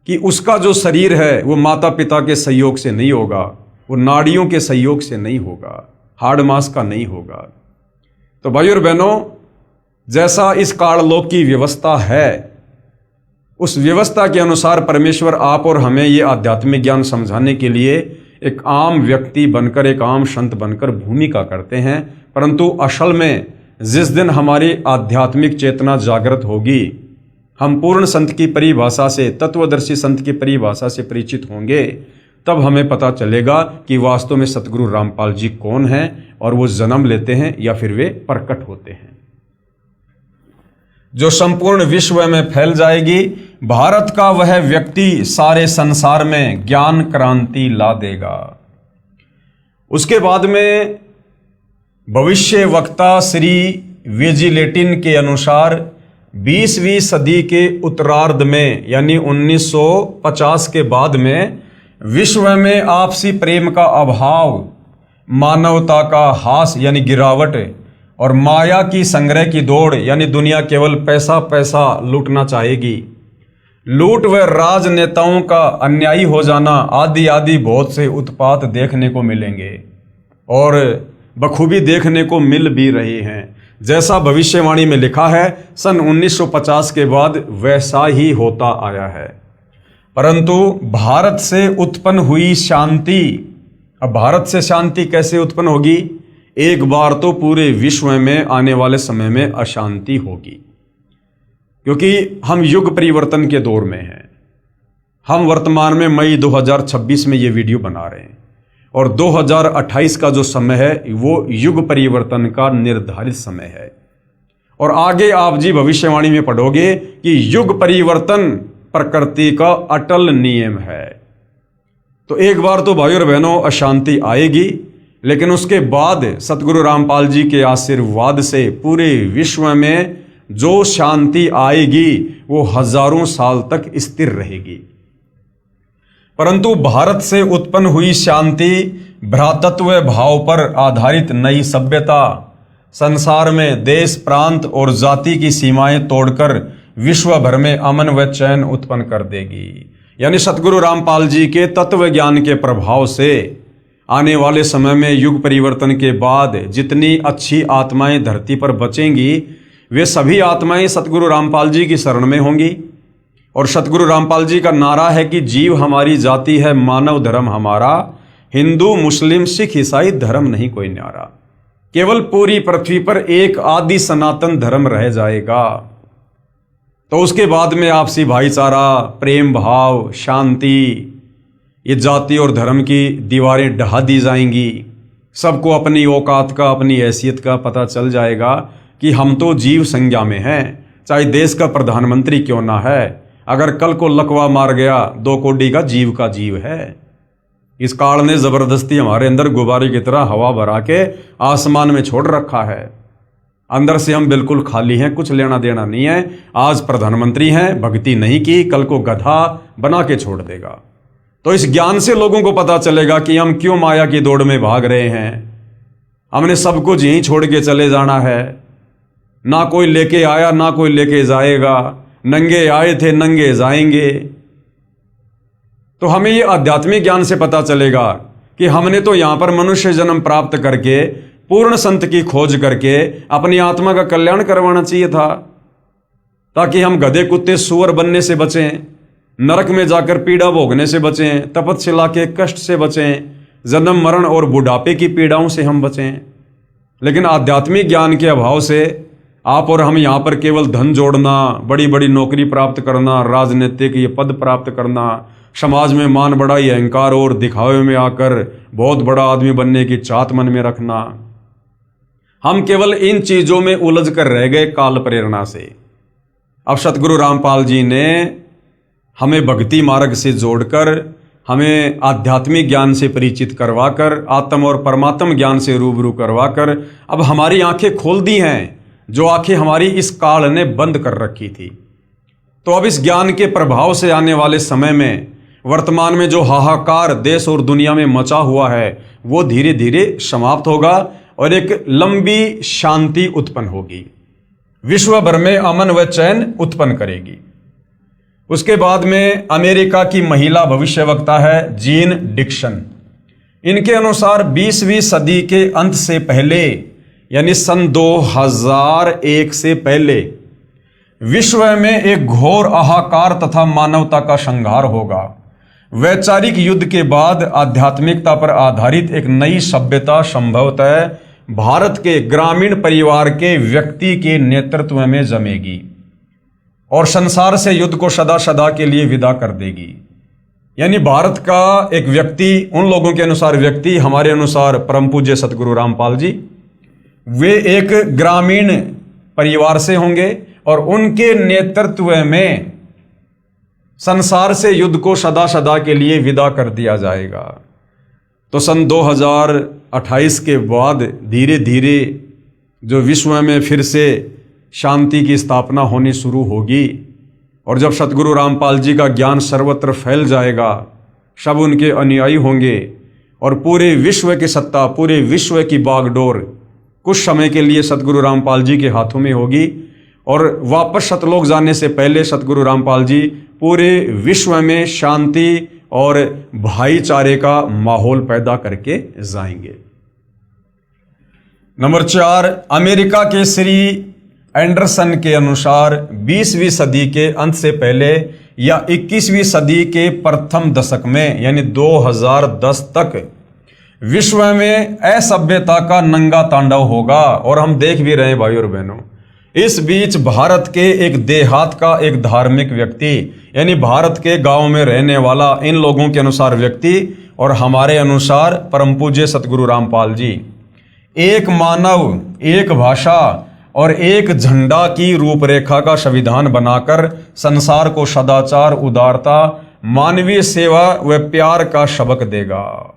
कि उसका जो शरीर है वो माता पिता के सहयोग से नहीं होगा, वो नाड़ियों के सहयोग से नहीं होगा, हाड़ मांस का नहीं होगा। तो भाइयों और बहनों, जैसा इस काललोक की व्यवस्था है उस व्यवस्था के अनुसार परमेश्वर आप और हमें ये आध्यात्मिक ज्ञान समझाने के लिए एक आम व्यक्ति बनकर, एक आम संत बनकर भूमिका करते हैं। परंतु असल में जिस दिन हमारी आध्यात्मिक चेतना जागृत होगी, हम पूर्ण संत की परिभाषा से, तत्वदर्शी संत की परिभाषा से परिचित होंगे, तब हमें पता चलेगा कि वास्तव में सतगुरु रामपाल जी कौन हैं और वो जन्म लेते हैं या फिर वे प्रकट होते हैं। जो संपूर्ण विश्व में फैल जाएगी, भारत का वह व्यक्ति सारे संसार में ज्ञान क्रांति ला देगा। उसके बाद में भविष्य वक्ता श्री वेजिलेटिन के अनुसार 20वीं सदी के उत्तरार्ध में यानी 1950 के बाद में विश्व में आपसी प्रेम का अभाव, मानवता का हास यानी गिरावट, और माया की संग्रह की दौड़ यानी दुनिया केवल पैसा पैसा लूटना चाहेगी, लूट व राजनेताओं का अन्यायी हो जाना आदि आदि बहुत से उत्पात देखने को मिलेंगे और बखूबी देखने को मिल भी रहे हैं। जैसा भविष्यवाणी में लिखा है सन 1950 के बाद वैसा ही होता आया है। परंतु भारत से उत्पन्न हुई शांति, अब भारत से शांति कैसे उत्पन्न होगी? एक बार तो पूरे विश्व में आने वाले समय में अशांति होगी, क्योंकि हम युग परिवर्तन के दौर में हैं। हम वर्तमान में मई 2026 में ये वीडियो बना रहे हैं और 2028 का जो समय है वो युग परिवर्तन का निर्धारित समय है। और आगे आप जी भविष्यवाणी में पढ़ोगे कि युग परिवर्तन प्रकृति का अटल नियम है। तो एक बार तो भाइयों और बहनों अशांति आएगी, लेकिन उसके बाद सतगुरु रामपाल जी के आशीर्वाद से पूरे विश्व में जो शांति आएगी वो हजारों साल तक स्थिर रहेगी। परंतु भारत से उत्पन्न हुई शांति भ्रातृत्व भाव पर आधारित नई सभ्यता संसार में देश प्रांत और जाति की सीमाएं तोड़कर विश्व भर में अमन व चैन उत्पन्न कर देगी। यानी सतगुरु रामपाल जी के तत्व ज्ञान के प्रभाव से आने वाले समय में युग परिवर्तन के बाद जितनी अच्छी आत्माएं धरती पर बचेंगी वे सभी आत्माएं सतगुरु रामपाल जी की शरण में होंगी। और सतगुरु रामपाल जी का नारा है कि जीव हमारी जाति है, मानव धर्म हमारा, हिंदू मुस्लिम सिख ईसाई धर्म नहीं कोई न्यारा। केवल पूरी पृथ्वी पर एक आदि सनातन धर्म रह जाएगा। तो उसके बाद में आपसी भाईचारा, प्रेम भाव, शांति, ये जाति और धर्म की दीवारें ढहा दी जाएंगी। सबको अपनी औकात का, अपनी हैसियत का पता चल जाएगा कि हम तो जीव संज्ञा में हैं, चाहे देश का प्रधानमंत्री क्यों ना है। अगर कल को लकवा मार गया, 2 कोड़ी का जीव है। इस काल ने जबरदस्ती हमारे अंदर गुब्बारे की तरह हवा भरा के आसमान में छोड़ रखा है। अंदर से हम बिल्कुल खाली हैं, कुछ लेना देना नहीं है। आज प्रधानमंत्री हैं, भक्ति नहीं की, कल को गधा बना के छोड़ देगा। तो इस ज्ञान से लोगों को पता चलेगा कि हम क्यों माया की दौड़ में भाग रहे हैं। हमने सब कुछ यहीं छोड़ के चले जाना है। ना कोई लेके आया, ना कोई लेके जाएगा। नंगे आए थे, नंगे जाएंगे। तो हमें ये आध्यात्मिक ज्ञान से पता चलेगा कि हमने तो यहां पर मनुष्य जन्म प्राप्त करके, पूर्ण संत की खोज करके अपनी आत्मा का कल्याण करवाना चाहिए था, ताकि हम गधे, कुत्ते, सूअर बनने से बचें, नरक में जाकर पीड़ा भोगने से बचें, तपस्या के कष्ट से बचें, जन्म मरण और बुढ़ापे की पीड़ाओं से हम बचें। लेकिन आध्यात्मिक ज्ञान के अभाव से आप और हम यहाँ पर केवल धन जोड़ना, बड़ी बड़ी नौकरी प्राप्त करना, राजनीतिक ये पद प्राप्त करना, समाज में मान बढ़ाई, अहंकार और दिखावे में आकर बहुत बड़ा आदमी बनने की चाहत मन में रखना, हम केवल इन चीजों में उलझ कर रह गए काल प्रेरणा से। अब सतगुरु रामपाल जी ने हमें भक्ति मार्ग से जोड़कर, हमें आध्यात्मिक ज्ञान से परिचित करवाकर, आत्म और परमात्म ज्ञान से रूबरू करवाकर अब हमारी आंखें खोल दी हैं, जो आंखें हमारी इस काल ने बंद कर रखी थी। तो अब इस ज्ञान के प्रभाव से आने वाले समय में, वर्तमान में जो हाहाकार देश और दुनिया में मचा हुआ है, वो धीरे धीरे समाप्त होगा और एक लंबी शांति उत्पन्न होगी, विश्व भर में अमन व चैन उत्पन्न करेगी। उसके बाद में अमेरिका की महिला भविष्यवक्ता है जीन डिक्सन। इनके अनुसार 20वीं सदी के अंत से पहले, यानी सन 2001 से पहले, विश्व में एक घोर हाहाकार तथा मानवता का संहार होगा। वैचारिक युद्ध के बाद आध्यात्मिकता पर आधारित एक नई सभ्यता संभवतः भारत के ग्रामीण परिवार के व्यक्ति के नेतृत्व में जमेगी और संसार से युद्ध को सदा सदा के लिए विदा कर देगी। यानी भारत का एक व्यक्ति, उन लोगों के अनुसार व्यक्ति, हमारे अनुसार परम पूज्य सतगुरु रामपाल जी, वे एक ग्रामीण परिवार से होंगे और उनके नेतृत्व में संसार से युद्ध को सदा सदा के लिए विदा कर दिया जाएगा। तो सन 2028 के बाद धीरे धीरे जो विश्व में फिर से शांति की स्थापना होनी शुरू होगी और जब सतगुरु रामपाल जी का ज्ञान सर्वत्र फैल जाएगा, सब उनके अनुयायी होंगे और पूरे विश्व की सत्ता, पूरे विश्व की बागडोर कुछ समय के लिए सतगुरु रामपाल जी के हाथों में होगी और वापस सतलोक जाने से पहले सतगुरु रामपाल जी पूरे विश्व में शांति और भाईचारे का माहौल पैदा करके जाएंगे। नंबर 4, अमेरिका के श्री एंडरसन के अनुसार 20वीं सदी के अंत से पहले या 21वीं सदी के प्रथम दशक में, यानी 2010 तक विश्व में असभ्यता का नंगा तांडव होगा। और हम देख भी रहे हैं भाई और बहनों, इस बीच भारत के एक देहात का एक धार्मिक व्यक्ति, यानी भारत के गांव में रहने वाला, इन लोगों के अनुसार व्यक्ति और हमारे अनुसार परम पूज्य सतगुरु रामपाल जी, एक मानव, एक भाषा और एक झंडा की रूपरेखा का संविधान बनाकर संसार को सदाचार, उदारता, मानवीय सेवा व प्यार का सबक देगा।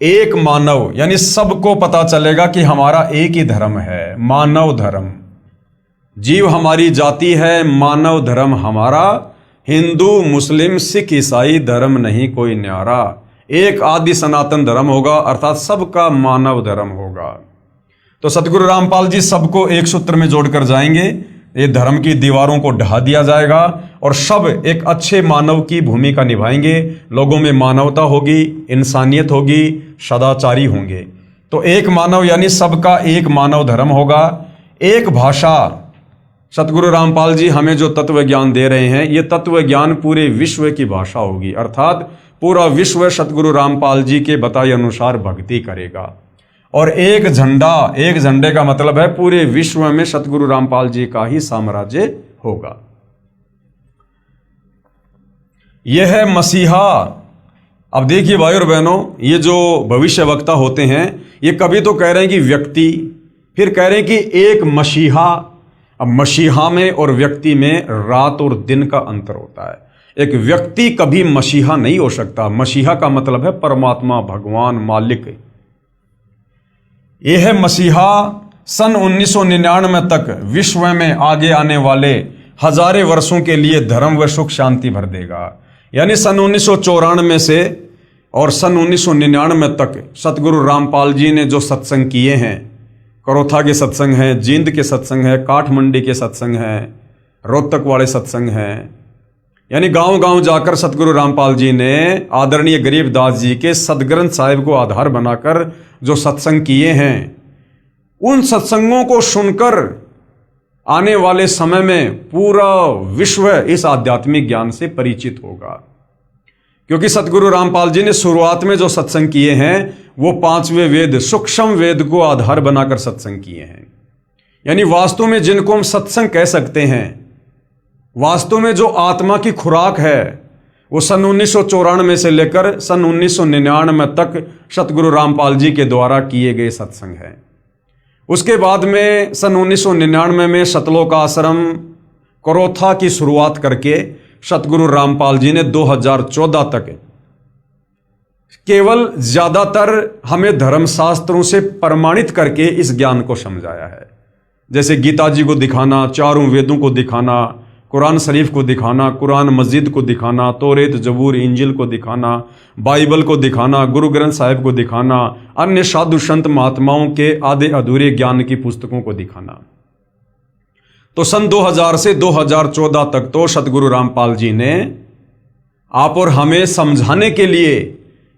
एक मानव, यानी सबको पता चलेगा कि हमारा एक ही धर्म है, मानव धर्म। जीव हमारी जाति है, मानव धर्म हमारा, हिंदू, मुस्लिम, सिख, ईसाई धर्म नहीं कोई न्यारा। एक आदि सनातन धर्म होगा, अर्थात सबका मानव धर्म होगा। तो सतगुरु रामपाल जी सबको एक सूत्र में जोड़कर जाएंगे। ये धर्म की दीवारों को ढहा दिया जाएगा और सब एक अच्छे मानव की भूमिका निभाएंगे। लोगों में मानवता होगी, इंसानियत होगी, सदाचारी होंगे। तो एक मानव यानी सबका एक मानव धर्म होगा। एक भाषा, सतगुरु रामपाल जी हमें जो तत्व ज्ञान दे रहे हैं, ये तत्व ज्ञान पूरे विश्व की भाषा होगी, अर्थात पूरा विश्व सतगुरु रामपाल जी के बताए अनुसार भक्ति करेगा। और एक झंडे का मतलब है पूरे विश्व में सतगुरु रामपाल जी का ही साम्राज्य होगा। यह है मसीहा। अब देखिए भाई और बहनों, ये जो भविष्य वक्ता होते हैं ये कभी तो कह रहे हैं कि व्यक्ति, फिर कह रहे हैं कि एक मसीहा। अब मसीहा में और व्यक्ति में रात और दिन का अंतर होता है। एक व्यक्ति कभी मसीहा नहीं हो सकता। मसीहा का मतलब है परमात्मा, भगवान, मालिक। यह है मसीहा सन 1999 तक विश्व में आगे आने वाले हजारों वर्षों के लिए धर्म व सुख शांति भर देगा। यानी सन 1994 से और सन 1999 तक सतगुरु रामपाल जी ने जो सत्संग किए हैं, करोथा के सत्संग हैं, जींद के सत्संग हैं, काठमंडी के सत्संग हैं, रोहतक वाले सत्संग हैं, यानी गांव गांव जाकर सतगुरु रामपाल जी ने आदरणीय गरीबदास जी के सदग्रंथ साहिब को आधार बनाकर जो सत्संग किए हैं, उन सत्संगों को सुनकर आने वाले समय में पूरा विश्व इस आध्यात्मिक ज्ञान से परिचित होगा। क्योंकि सतगुरु रामपाल जी ने शुरुआत में जो सत्संग किए हैं वो 5वें वेद, सूक्ष्म वेद को आधार बनाकर सत्संग किए हैं। यानी वास्तव में जिनको हम सत्संग कह सकते हैं, वास्तव में जो आत्मा की खुराक है, वो सन 1994 से लेकर सन 1999 तक सतगुरु रामपाल जी के द्वारा किए गए सत्संग हैं। उसके बाद में सन 1999 में सतलोक आश्रम करोथा की शुरुआत करके सतगुरु रामपाल जी ने 2014 तक केवल ज्यादातर हमें धर्मशास्त्रों से प्रमाणित करके इस ज्ञान को समझाया है। जैसे गीता जी को दिखाना, चारों वेदों को दिखाना, कुरान शरीफ को दिखाना, कुरान मस्जिद को दिखाना, तौरेत, जबूर, इंजिल को दिखाना, बाइबल को दिखाना, गुरु ग्रंथ साहिब को दिखाना, अन्य साधु संत महात्माओं के आधे अधूरे ज्ञान की पुस्तकों को दिखाना। तो सन 2000 से 2014 तक तो सतगुरु रामपाल जी ने आप और हमें समझाने के लिए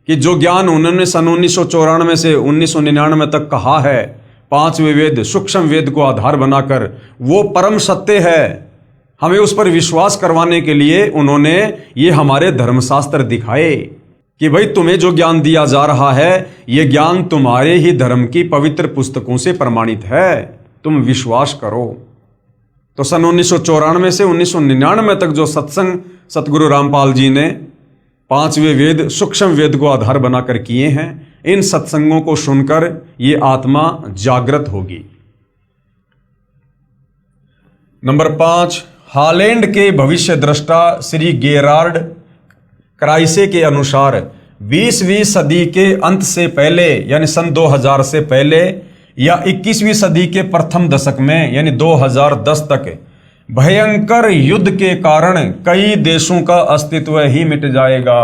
कि जो ज्ञान उन्होंने सन 1994 से 1999 तक कहा है, 5वें वेद, सूक्ष्म वेद को आधार बनाकर, वो परम सत्य है। हमें उस पर विश्वास करवाने के लिए उन्होंने ये हमारे धर्मशास्त्र दिखाए कि भाई तुम्हें जो ज्ञान दिया जा रहा है ये ज्ञान तुम्हारे ही धर्म की पवित्र पुस्तकों से प्रमाणित है, तुम विश्वास करो। तो सन 1994 से 1999 तक जो सत्संग सतगुरु रामपाल जी ने 5वें वेद, सूक्ष्म वेद को आधार बनाकर किए हैं, इन सत्संगों को सुनकर ये आत्मा जागृत होगी। नंबर 5, हॉलैंड के भविष्य दृष्टा श्री गेरार्ड क्राइसे के अनुसार 20वीं सदी के अंत से पहले यानी सन 2000 से पहले या 21वीं सदी के प्रथम दशक में यानी 2010 तक भयंकर युद्ध के कारण कई देशों का अस्तित्व ही मिट जाएगा।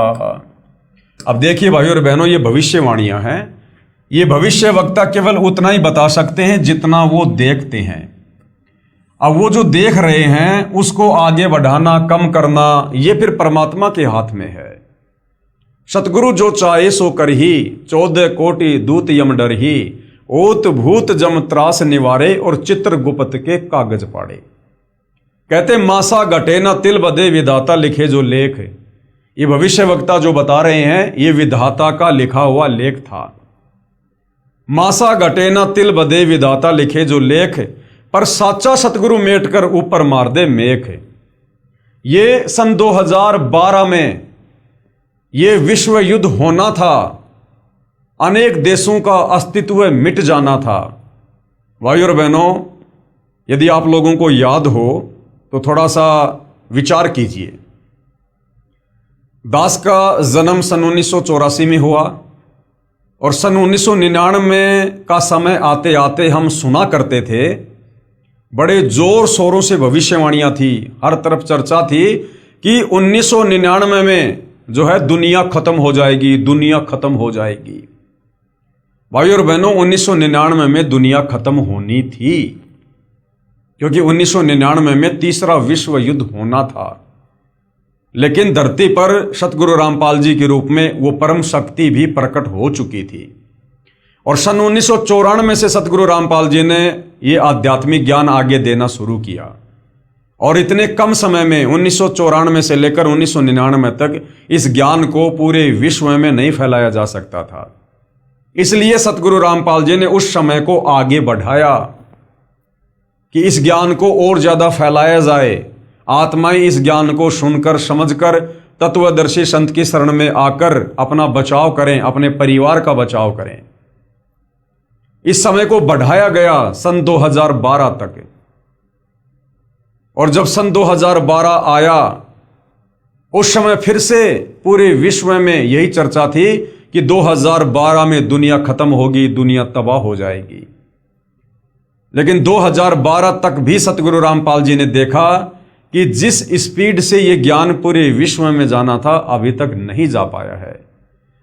अब देखिए भाइयों और बहनों, ये भविष्यवाणियां हैं। ये भविष्य वक्ता केवल उतना ही बता सकते हैं जितना वो देखते हैं। अब वो जो देख रहे हैं उसको आगे बढ़ाना, कम करना, ये फिर परमात्मा के हाथ में है। सतगुरु जो चाहे सो कर ही, 14 कोटि दूत यम डर ही, ओत भूत जम त्रास निवारे और चित्र गुप्त के कागज पाड़े। कहते मासा घटे ना तिल बदे विधाता लिखे जो लेख। ये भविष्य वक्ता जो बता रहे हैं ये विधाता का लिखा हुआ लेख था। मासा घटे ना तिल बदे विधाता लिखे जो लेख, पर साचा सतगुरु मेट कर ऊपर मार दे मेख। ये सन 2012 में ये विश्व युद्ध होना था, अनेक देशों का अस्तित्व मिट जाना था। भाइयों और बहनों, यदि आप लोगों को याद हो तो थोड़ा सा विचार कीजिए। दास का जन्म सन 1984 में हुआ और सन 1999 का समय आते आते हम सुना करते थे, बड़े जोर शोरों से भविष्यवाणियां थी, हर तरफ चर्चा थी कि 1999 में जो है दुनिया खत्म हो जाएगी, दुनिया खत्म हो जाएगी। भाइयों और बहनों, 1999 में दुनिया खत्म होनी थी, क्योंकि 1999 में तीसरा विश्व युद्ध होना था। लेकिन धरती पर सतगुरु रामपाल जी के रूप में वो परम शक्ति भी प्रकट हो चुकी थी। और सन 1994 से सतगुरु रामपाल जी ने ये आध्यात्मिक ज्ञान आगे देना शुरू किया। और इतने कम समय में 1994 से लेकर 1999 तक इस ज्ञान को पूरे विश्व में नहीं फैलाया जा सकता था। इसलिए सतगुरु रामपाल जी ने उस समय को आगे बढ़ाया कि इस ज्ञान को और ज्यादा फैलाया जाए। आत्माएं इस ज्ञान को सुनकर समझकर तत्वदर्शी संत की शरण में आकर अपना बचाव करें, अपने परिवार का बचाव करें। इस समय को बढ़ाया गया सन 2012 तक। और जब सन 2012 आया, उस समय फिर से पूरे विश्व में यही चर्चा थी कि 2012 में दुनिया खत्म होगी, दुनिया तबाह हो जाएगी। लेकिन 2012 तक भी सतगुरु रामपाल जी ने देखा कि जिस स्पीड से यह ज्ञान पूरे विश्व में जाना था, अभी तक नहीं जा पाया है।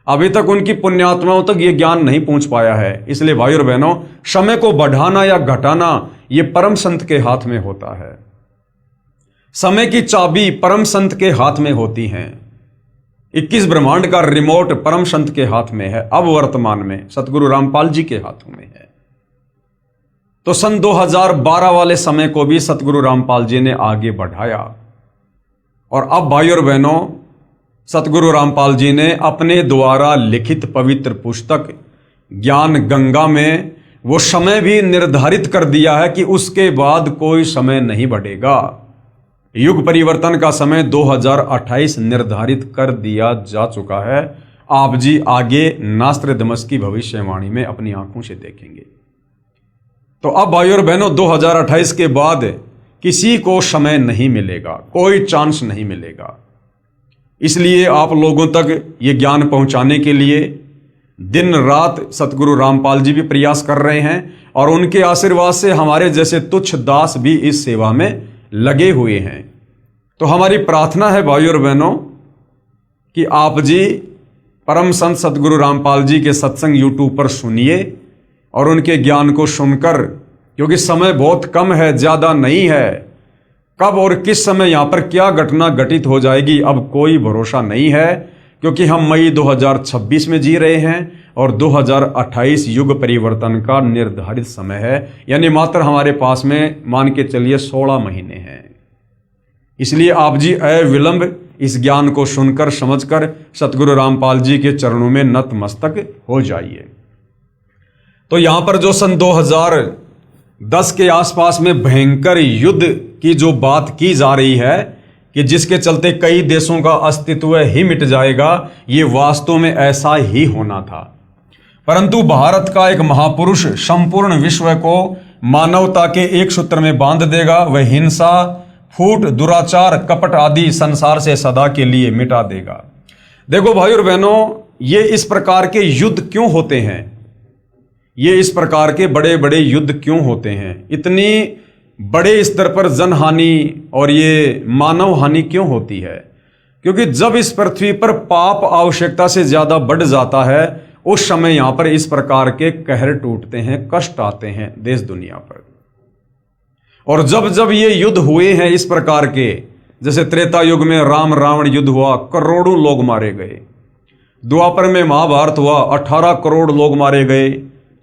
अभी तक उनकी पुण्यात्माओं तक यह ज्ञान नहीं पहुंच पाया है। इसलिए भाई और बहनों, समय को बढ़ाना या घटाना यह परम संत के हाथ में होता है। समय की चाबी परम संत के हाथ में होती है। 21 ब्रह्मांड का रिमोट परम संत के हाथ में है। अब वर्तमान में सतगुरु रामपाल जी के हाथों में है। तो सन 2012 वाले समय को भी सतगुरु रामपाल जी ने आगे बढ़ाया। और अब भाई और बहनों, सतगुरु रामपाल जी ने अपने द्वारा लिखित पवित्र पुस्तक ज्ञान गंगा में वो समय भी निर्धारित कर दिया है कि उसके बाद कोई समय नहीं बढ़ेगा। युग परिवर्तन का समय 2028 निर्धारित कर दिया जा चुका है। आप जी आगे नास्त्रदमस की भविष्यवाणी में अपनी आंखों से देखेंगे। तो अब भाई और बहनों, 2028 के बाद किसी को समय नहीं मिलेगा, कोई चांस नहीं मिलेगा। इसलिए आप लोगों तक ये ज्ञान पहुंचाने के लिए दिन रात सतगुरु रामपाल जी भी प्रयास कर रहे हैं और उनके आशीर्वाद से हमारे जैसे तुच्छ दास भी इस सेवा में लगे हुए हैं। तो हमारी प्रार्थना है भाई और बहनों कि आप जी परम संत सतगुरु रामपाल जी के सत्संग यूट्यूब पर सुनिए और उनके ज्ञान को सुनकर, क्योंकि समय बहुत कम है, ज्यादा नहीं है। कब और किस समय यहां पर क्या घटना घटित हो जाएगी अब कोई भरोसा नहीं है, क्योंकि हम मई 2026 में जी रहे हैं और 2028 युग परिवर्तन का निर्धारित समय है। यानी मात्र हमारे पास में मान के चलिए 16 महीने हैं। इसलिए आप जी अविलंब इस ज्ञान को सुनकर समझकर सतगुरु रामपाल जी के चरणों में नतमस्तक हो जाइए। तो यहां पर जो सन 2010 के आसपास में भयंकर युद्ध की जो बात की जा रही है कि जिसके चलते कई देशों का अस्तित्व ही मिट जाएगा, ये वास्तव में ऐसा ही होना था। परंतु भारत का एक महापुरुष संपूर्ण विश्व को मानवता के एक सूत्र में बांध देगा। वह हिंसा, फूट, दुराचार, कपट आदि संसार से सदा के लिए मिटा देगा। देखो भाई और बहनों, ये इस प्रकार के युद्ध क्यों होते हैं? ये इस प्रकार के बड़े बड़े युद्ध क्यों होते हैं? इतनी बड़े स्तर पर जनहानि और ये मानव हानि क्यों होती है? क्योंकि जब इस पृथ्वी पर पाप आवश्यकता से ज्यादा बढ़ जाता है, उस समय यहां पर इस प्रकार के कहर टूटते हैं, कष्ट आते हैं देश दुनिया पर। और जब जब ये युद्ध हुए हैं इस प्रकार के, जैसे त्रेता युग में राम रावण युद्ध हुआ, करोड़ों लोग मारे गए। द्वापर में महाभारत हुआ, 18 करोड़ लोग मारे गए।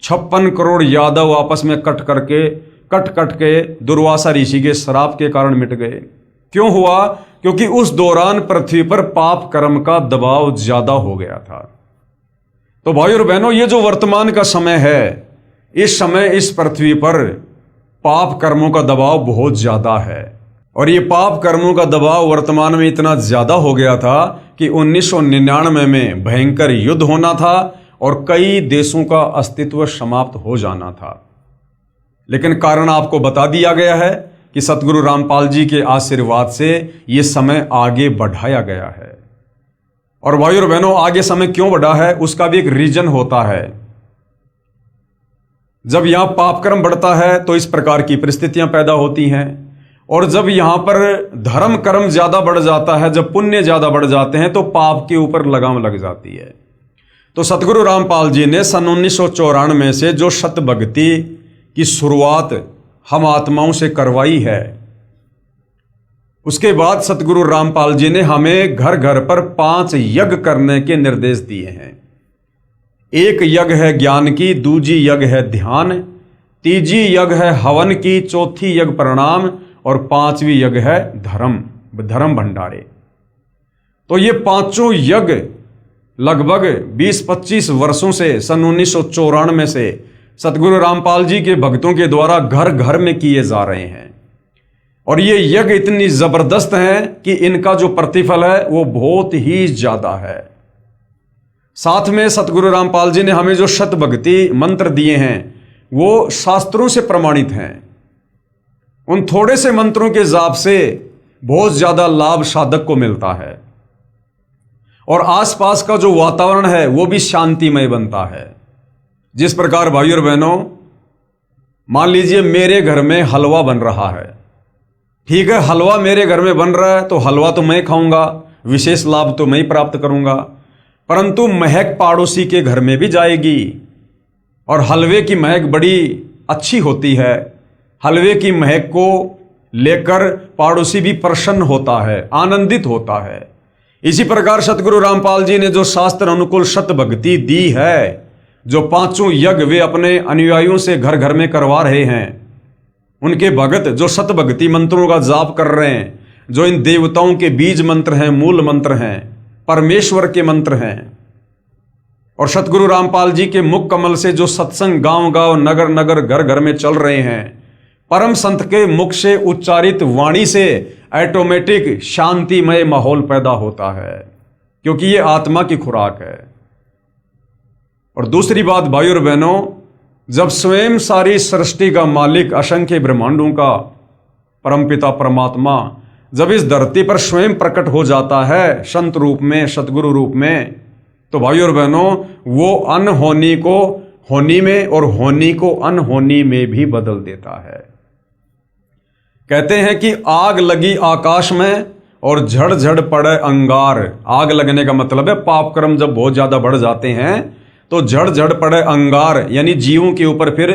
56 करोड़ यादव आपस में कट के दुर्वासा ऋषि के श्राप के कारण मिट गए। क्यों हुआ? क्योंकि उस दौरान पृथ्वी पर पाप कर्म का दबाव ज्यादा हो गया था। तो भाई और बहनों, ये जो वर्तमान का समय है, इस समय इस पृथ्वी पर पाप कर्मों का दबाव बहुत ज्यादा है। और ये पाप कर्मों का दबाव वर्तमान में इतना ज्यादा हो गया था कि 1999 में भयंकर युद्ध होना था और कई देशों का अस्तित्व समाप्त हो जाना था। लेकिन कारण आपको बता दिया गया है कि सतगुरु रामपाल जी के आशीर्वाद से यह समय आगे बढ़ाया गया है। और भाई और बहनों, आगे समय क्यों बढ़ा है उसका भी एक रीजन होता है। जब यहां पाप कर्म बढ़ता है तो इस प्रकार की परिस्थितियां पैदा होती हैं, और जब यहां पर धर्म कर्म ज्यादा बढ़ जाता है, जब पुण्य ज्यादा बढ़ जाते हैं, तो पाप के ऊपर लगाम लग जाती है। तो सतगुरु रामपाल जी ने सन 1994 से जो सत भक्ति की शुरुआत हम आत्माओं से करवाई है, उसके बाद सतगुरु रामपाल जी ने हमें घर घर पर 5 यज्ञ करने के निर्देश दिए हैं। एक यज्ञ है ज्ञान की, दूजी यज्ञ है ध्यान, तीजी यज्ञ है हवन की, चौथी यज्ञ प्रणाम और 5वीं यज्ञ है धर्म भंडारे। तो ये 5 यज्ञ लगभग 20-25 वर्षों से, सन 1994 से सतगुरु रामपाल जी के भक्तों के द्वारा घर घर में किए जा रहे हैं। और ये यज्ञ इतनी जबरदस्त है कि इनका जो प्रतिफल है वो बहुत ही ज्यादा है। साथ में सतगुरु रामपाल जी ने हमें जो शत भक्ति मंत्र दिए हैं वो शास्त्रों से प्रमाणित हैं। उन थोड़े से मंत्रों के जाप से बहुत ज्यादा लाभ साधक को मिलता है और आसपास का जो वातावरण है वो भी शांतिमय बनता है। जिस प्रकार भाई और बहनों, मान लीजिए मेरे घर में हलवा बन रहा है, ठीक है, हलवा मेरे घर में बन रहा है तो हलवा तो मैं खाऊंगा, विशेष लाभ तो मैं ही प्राप्त करूंगा, परंतु महक पड़ोसी के घर में भी जाएगी और हलवे की महक बड़ी अच्छी होती है। हलवे की महक को लेकर पड़ोसी भी प्रसन्न होता है, आनंदित होता है। इसी प्रकार सतगुरु रामपाल जी ने जो शास्त्र अनुकूल शत भक्ति दी है, जो 5 यज्ञ वे अपने अनुयायियों से घर घर में करवा रहे हैं, उनके भगत जो शत भक्ति मंत्रों का जाप कर रहे हैं, जो इन देवताओं के बीज मंत्र हैं, मूल मंत्र हैं, परमेश्वर के मंत्र हैं, और सतगुरु रामपाल जी के मुख कमल से जो सत्संग गांव गांव नगर नगर घर घर में चल रहे हैं, परम संत के मुख से उच्चारित वाणी से ऑटोमेटिक शांतिमय माहौल पैदा होता है, क्योंकि ये आत्मा की खुराक है। और दूसरी बात भाई और बहनों, जब स्वयं सारी सृष्टि का मालिक, असंख्य ब्रह्मांडों का परमपिता परमात्मा जब इस धरती पर स्वयं प्रकट हो जाता है संत रूप में, सतगुरु रूप में, तो भाई और बहनों वो अनहोनी को होनी में और होनी को अनहोनी में भी बदल देता है। कहते हैं कि आग लगी आकाश में और झड़ झड़ पड़े अंगार। आग लगने का मतलब है पाप कर्म जब बहुत ज्यादा बढ़ जाते हैं तो झड़ झड़ पड़े अंगार, यानी जीवों के ऊपर फिर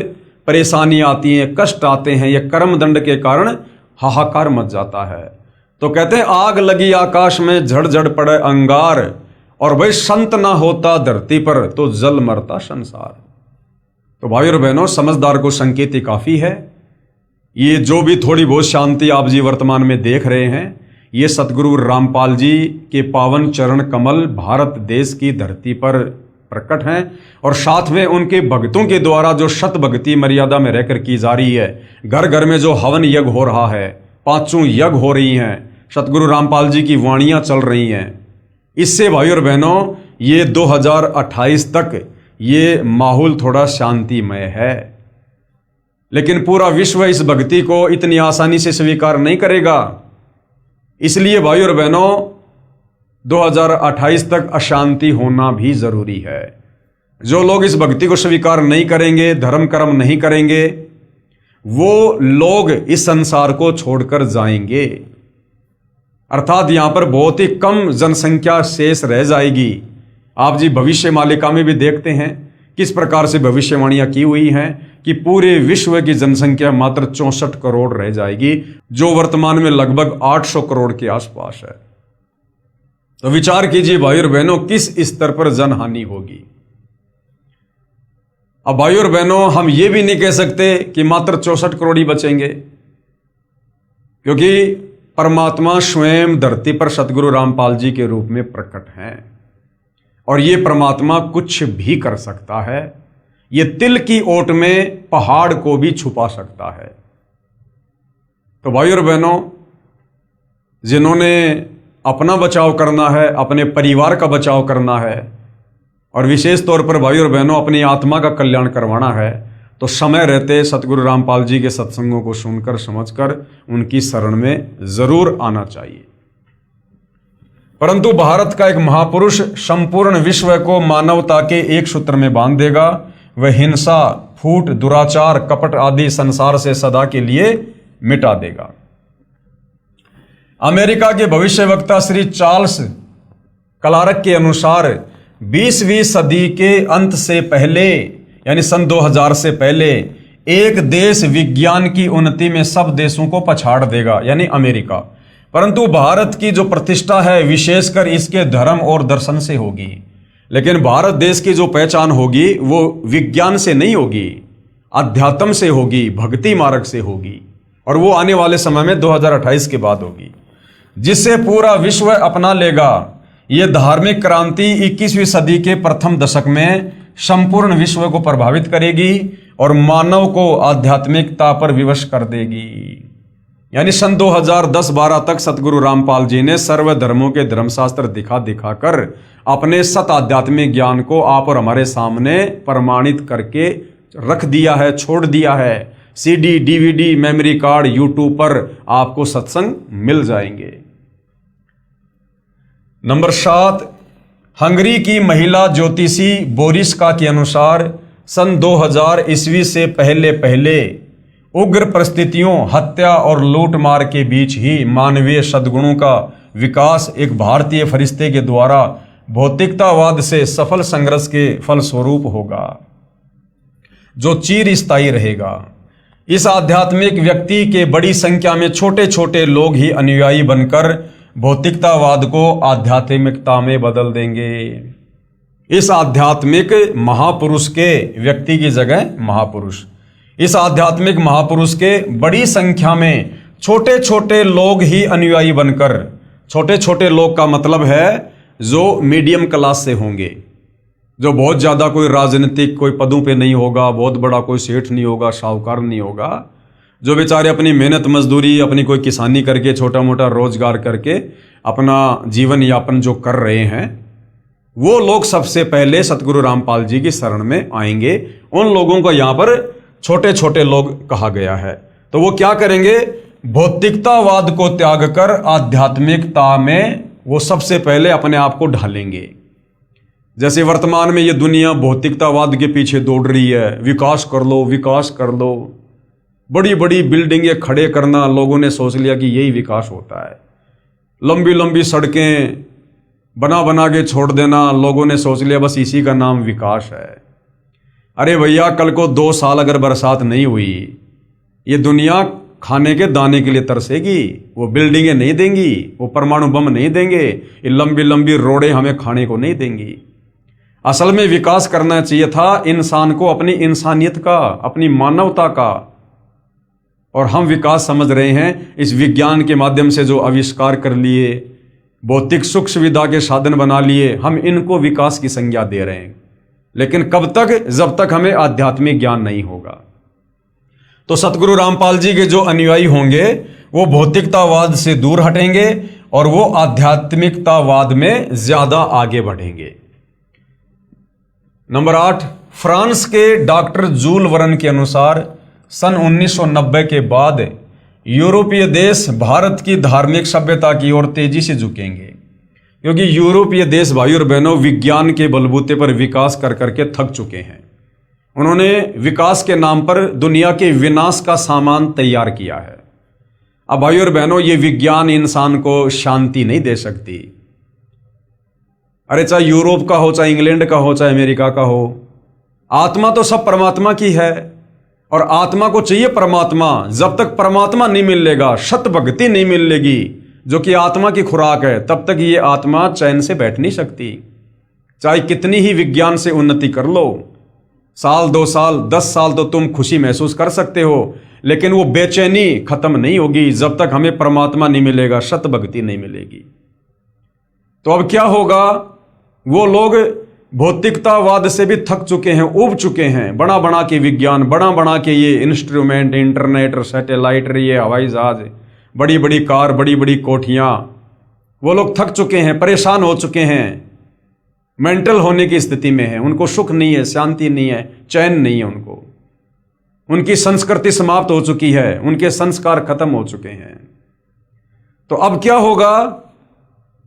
परेशानी आती है, कष्ट आते हैं, यह कर्म दंड के कारण हाहाकार मच जाता है। तो कहते हैं आग लगी आकाश में झड़ झड़ पड़े अंगार, और भाई संत ना होता धरती पर तो जल मरता संसार। तो भाई और बहनों, समझदार को संकेत ही काफी है। ये जो भी थोड़ी बहुत शांति आप जी वर्तमान में देख रहे हैं, ये सतगुरु रामपाल जी के पावन चरण कमल भारत देश की धरती पर प्रकट हैं, और साथ में उनके भक्तों के द्वारा जो शत भक्ति मर्यादा में रहकर की जा रही है। घर घर में जो हवन यज्ञ हो रहा है, 5 यज्ञ हो रही हैं, सतगुरु रामपाल जी की वाणियां चल रही हैं, इससे भाई और बहनों ये 2028 तक ये माहौल थोड़ा शांतिमय है। लेकिन पूरा विश्व इस भक्ति को इतनी आसानी से स्वीकार नहीं करेगा। इसलिए भाई और बहनों 2028 तक अशांति होना भी जरूरी है। जो लोग इस भक्ति को स्वीकार नहीं करेंगे, धर्म कर्म नहीं करेंगे, वो लोग इस संसार को छोड़कर जाएंगे। अर्थात यहां पर बहुत ही कम जनसंख्या शेष रह जाएगी। आप जी भविष्य मालिका में भी देखते हैं किस प्रकार से भविष्यवाणियां की हुई हैं कि पूरे विश्व की जनसंख्या मात्र 64 करोड़ रह जाएगी, जो वर्तमान में लगभग 800 करोड़ के आसपास है। तो विचार कीजिए भाई और बहनों किस स्तर पर जनहानि होगी। अब भाई और बहनों हम ये भी नहीं कह सकते कि मात्र 64 करोड़ ही बचेंगे, क्योंकि परमात्मा स्वयं धरती पर सतगुरु रामपाल जी के रूप में प्रकट हैं, और ये परमात्मा कुछ भी कर सकता है। ये तिल की ओट में पहाड़ को भी छुपा सकता है। तो भाई और बहनों, जिन्होंने अपना बचाव करना है, अपने परिवार का बचाव करना है, और विशेष तौर पर भाई और बहनों अपनी आत्मा का कल्याण करवाना है, तो समय रहते सतगुरु रामपाल जी के सत्संगों को सुनकर समझकर उनकी शरण में जरूर आना चाहिए। परंतु भारत का एक महापुरुष संपूर्ण विश्व को मानवता के एक सूत्र में बांध देगा। वह हिंसा, फूट, दुराचार, कपट आदि संसार से सदा के लिए मिटा देगा। अमेरिका के भविष्यवक्ता श्री चार्ल्स क्लार्क के अनुसार 20वीं सदी के अंत से पहले, यानी सन 2000 से पहले, एक देश विज्ञान की उन्नति में सब देशों को पछाड़ देगा, यानी अमेरिका। परंतु भारत की जो प्रतिष्ठा है विशेषकर इसके धर्म और दर्शन से होगी। लेकिन भारत देश की जो पहचान होगी वो विज्ञान से नहीं होगी, अध्यात्म से होगी, भक्ति मार्ग से होगी, और वो आने वाले समय में 2028 के बाद होगी, जिससे पूरा विश्व अपना लेगा। ये धार्मिक क्रांति 21वीं सदी के प्रथम दशक में संपूर्ण विश्व को प्रभावित करेगी और मानव को आध्यात्मिकता पर विवश कर देगी। यानी सन 2010-12 तक सतगुरु रामपाल जी ने सर्व धर्मों के धर्मशास्त्र दिखा कर अपने सत आध्यात्मिक ज्ञान को आप और हमारे सामने प्रमाणित करके रख दिया है, छोड़ दिया है। CD, DVD, memory card, YouTube पर आपको सत्संग मिल जाएंगे। नंबर 7, हंगरी की महिला ज्योतिषी बोरिस्का के अनुसार सन 2000 ईस्वी से पहले उग्र परिस्थितियों, हत्या और लूटमार के बीच ही मानवीय सद्गुणों का विकास एक भारतीय फरिश्ते के द्वारा भौतिकतावाद से सफल संघर्ष के फलस्वरूप होगा, जो चिरस्थायी रहेगा। इस आध्यात्मिक व्यक्ति के बड़ी संख्या में छोटे छोटे लोग ही अनुयायी बनकर भौतिकतावाद को आध्यात्मिकता में बदल देंगे। इस आध्यात्मिक महापुरुष के व्यक्ति की जगह महापुरुष, इस आध्यात्मिक महापुरुष के बड़ी संख्या में छोटे छोटे लोग ही अनुयायी बनकर, छोटे छोटे लोग का मतलब है जो मीडियम क्लास से होंगे, जो बहुत ज़्यादा कोई राजनीतिक कोई पदों पे नहीं होगा, बहुत बड़ा कोई सेठ नहीं होगा, साहूकार नहीं होगा, जो बेचारे अपनी मेहनत मजदूरी, अपनी कोई किसानी करके, छोटा मोटा रोजगार करके अपना जीवन यापन जो कर रहे हैं, वो लोग सबसे पहले सतगुरु रामपाल जी की शरण में आएंगे। उन लोगों को यहाँ पर छोटे छोटे लोग कहा गया है। तो वो क्या करेंगे? भौतिकतावाद को त्याग कर आध्यात्मिकता में वो सबसे पहले अपने आप को ढालेंगे। जैसे वर्तमान में ये दुनिया भौतिकतावाद के पीछे दौड़ रही है, विकास कर लो, विकास कर लो, बड़ी बड़ी बिल्डिंगें खड़े करना, लोगों ने सोच लिया कि यही विकास होता है। लंबी लंबी सड़कें बना के छोड़ देना, लोगों ने सोच लिया बस इसी का नाम विकास है। अरे भैया, कल को 2 साल अगर बरसात नहीं हुई, ये दुनिया खाने के दाने के लिए तरसेगी। वो बिल्डिंगें नहीं देंगी, वो परमाणु बम नहीं देंगे, ये लंबी लंबी रोडें हमें खाने को नहीं देंगी। असल में विकास करना चाहिए था इंसान को अपनी इंसानियत का, अपनी मानवता का। और हम विकास समझ रहे हैं इस विज्ञान के माध्यम से जो आविष्कार कर लिए, भौतिक सुख सुविधा के साधन बना लिए, हम इनको विकास की संज्ञा दे रहे हैं। लेकिन कब तक? जब तक हमें आध्यात्मिक ज्ञान नहीं होगा। तो सतगुरु रामपाल जी के जो अनुयायी होंगे वो भौतिकतावाद से दूर हटेंगे और वो आध्यात्मिकतावाद में ज्यादा आगे बढ़ेंगे। नंबर 8, फ्रांस के डॉक्टर जूल वर्न के अनुसार सन 1990 के बाद यूरोपीय देश भारत की धार्मिक सभ्यता की ओर तेजी से झुकेंगे, क्योंकि यूरोपीय देश भाई और बहनों विज्ञान के बलबूते पर विकास कर करके थक चुके हैं। उन्होंने विकास के नाम पर दुनिया के विनाश का सामान तैयार किया है। अब भाई और बहनों, ये विज्ञान इंसान को शांति नहीं दे सकती। अरे चाहे यूरोप का हो, चाहे इंग्लैंड का हो, चाहे अमेरिका का हो, आत्मा तो सब परमात्मा की है और आत्मा को चाहिए परमात्मा। जब तक परमात्मा नहीं मिलेगा, सत भक्ति नहीं मिलेगी जो कि आत्मा की खुराक है, तब तक ये आत्मा चैन से बैठ नहीं सकती। चाहे कितनी ही विज्ञान से उन्नति कर लो, साल 2 साल 10 साल तो तुम खुशी महसूस कर सकते हो, लेकिन वो बेचैनी खत्म नहीं होगी जब तक हमें परमात्मा नहीं मिलेगा, सत भक्ति नहीं मिलेगी। तो अब क्या होगा? वो लोग भौतिकतावाद से भी थक चुके हैं, उब चुके हैं। बना के विज्ञान, बना के ये इंस्ट्रूमेंट, इंटरनेट, सैटेलाइट, ये हवाई जहाज, बड़ी बड़ी कार, बड़ी बड़ी कोठियां, वो लोग थक चुके हैं, परेशान हो चुके हैं, मेंटल होने की स्थिति में है। उनको सुख नहीं है, शांति नहीं है, चैन नहीं है उनको। उनकी संस्कृति समाप्त हो चुकी है, उनके संस्कार खत्म हो चुके हैं। तो अब क्या होगा?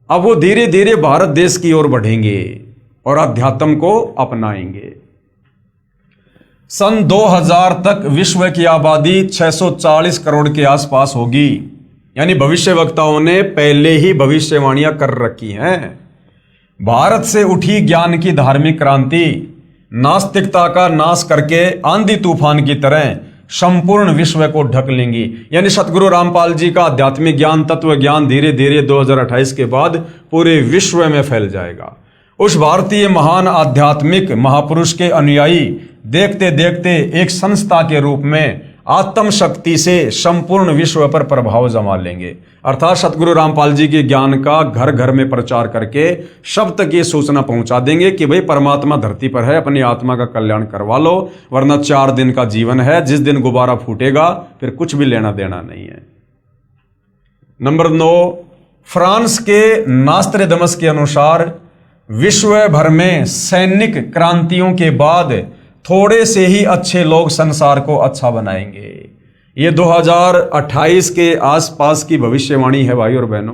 अब वो धीरे धीरे भारत देश की ओर बढ़ेंगे और अध्यात्म को अपनाएंगे। सन 2000 तक विश्व की आबादी 640 करोड़ के आसपास होगी। यानी भविष्यवक्ताओं ने पहले ही भविष्यवाणियां कर रखी हैं। भारत से उठी ज्ञान की धार्मिक क्रांति नास्तिकता का नाश करके आंधी तूफान की तरह संपूर्ण विश्व को ढक लेंगी। यानी सतगुरु रामपाल जी का आध्यात्मिक ज्ञान, तत्व ज्ञान धीरे धीरे 2028 के बाद पूरे विश्व में फैल जाएगा। उस भारतीय महान आध्यात्मिक महापुरुष के अनुयायी देखते देखते एक संस्था के रूप में आत्म शक्ति से संपूर्ण विश्व पर प्रभाव जमा लेंगे। अर्थात सतगुरु रामपाल जी के ज्ञान का घर घर में प्रचार करके सब तक ये सूचना पहुंचा देंगे कि भाई परमात्मा धरती पर है, अपनी आत्मा का कल्याण करवा लो, वरना 4 दिन का जीवन है, जिस दिन गुब्बारा फूटेगा फिर कुछ भी लेना देना नहीं है। नंबर 9, फ्रांस के नास्त्रेदमस के अनुसार विश्व भर में सैनिक क्रांतियों के बाद थोड़े से ही अच्छे लोग संसार को अच्छा बनाएंगे। ये 2028 के आसपास की भविष्यवाणी है भाई और बहनों,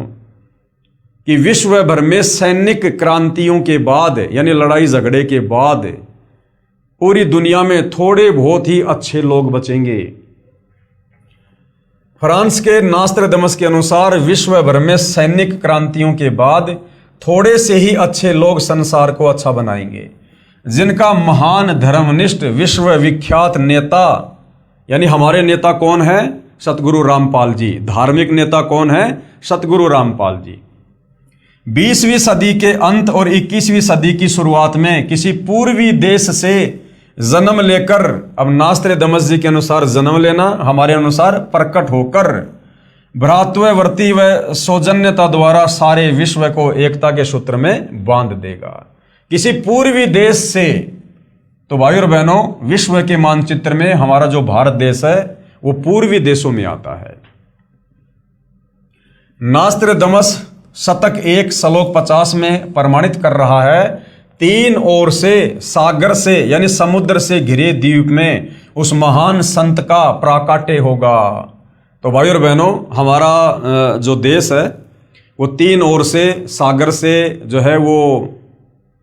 कि विश्व भर में सैनिक क्रांतियों के बाद यानी लड़ाई झगड़े के बाद पूरी दुनिया में थोड़े बहुत ही अच्छे लोग बचेंगे। फ्रांस के नास्त्रेदमस के अनुसार विश्व भर में सैनिक क्रांतियों के बाद थोड़े से ही अच्छे लोग संसार को अच्छा बनाएंगे, जिनका महान धर्मनिष्ठ विश्व विख्यात नेता, यानी हमारे नेता कौन है? सतगुरु रामपाल जी। धार्मिक नेता कौन है? सतगुरु रामपाल जी। 20वीं सदी के अंत और 21वीं सदी की शुरुआत में किसी पूर्वी देश से जन्म लेकर, अब नास्त्रेदमस जी के अनुसार जन्म लेना, हमारे अनुसार प्रकट होकर भ्रातृवर्ती व सौजन्यता द्वारा सारे विश्व को एकता के सूत्र में बांध देगा। किसी पूर्वी देश से, तो भाई और बहनों विश्व के मानचित्र में हमारा जो भारत देश है वो पूर्वी देशों में आता है। नास्त्रेदमस शतक 1 श्लोक 50 में प्रमाणित कर रहा है, 3 ओर से सागर से यानी समुद्र से घिरे द्वीप में उस महान संत का प्राकट्य होगा। तो भाई और बहनों हमारा जो देश है वो 3 ओर से सागर से जो है वो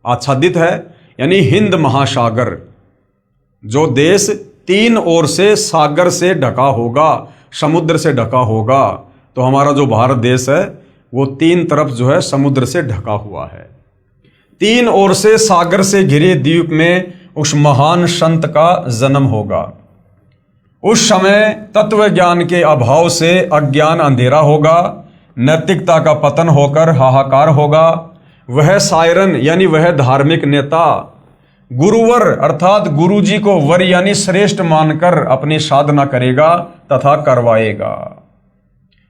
आच्छादित है, यानी हिंद महासागर। जो देश 3 ओर से सागर से ढका होगा, समुद्र से ढका होगा, तो हमारा जो भारत देश है वो 3 तरफ जो है समुद्र से ढका हुआ है। 3 ओर से सागर से घिरे द्वीप में उस महान संत का जन्म होगा। उस समय तत्व ज्ञान के अभाव से अज्ञान अंधेरा होगा, नैतिकता का पतन होकर हाहाकार होगा। वह सायरन यानी वह धार्मिक नेता गुरुवर अर्थात गुरुजी को वर यानी श्रेष्ठ मानकर अपनी साधना करेगा तथा करवाएगा।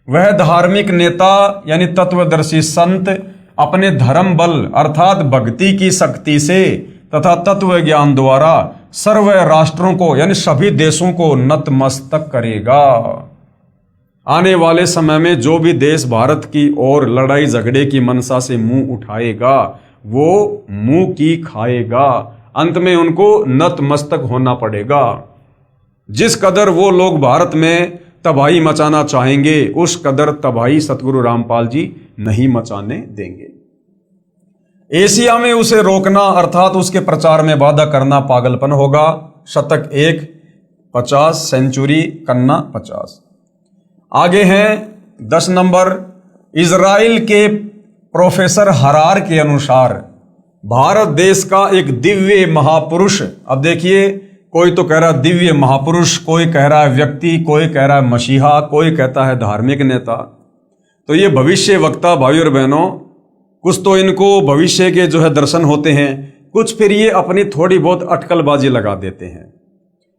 वह धार्मिक नेता यानी तत्वदर्शी संत अपने धर्म बल अर्थात भक्ति की शक्ति से तथा तत्व ज्ञान द्वारा सर्व राष्ट्रों को यानी सभी देशों को नतमस्तक करेगा। आने वाले समय में जो भी देश भारत की ओर लड़ाई झगड़े की मनसा से मुंह उठाएगा वो मुंह की खाएगा। अंत में उनको नतमस्तक होना पड़ेगा। जिस कदर वो लोग भारत में तबाही मचाना चाहेंगे उस कदर तबाही सतगुरु रामपाल जी नहीं मचाने देंगे। एशिया में उसे रोकना अर्थात उसके प्रचार में बाधा करना पागलपन होगा। शतक 1 50 सेंचुरी कन्ना 50। आगे हैं 10 नंबर। इजराइल के प्रोफेसर हरार के अनुसार भारत देश का एक दिव्य महापुरुष, अब देखिए कोई तो कह रहा है दिव्य महापुरुष, कोई कह रहा है व्यक्ति, कोई कह रहा है मसीहा, कोई कहता है धार्मिक नेता। तो ये भविष्य वक्ता भाई और बहनों, कुछ तो इनको भविष्य के जो है दर्शन होते हैं, कुछ फिर ये अपनी थोड़ी बहुत अटकलबाजी लगा देते हैं,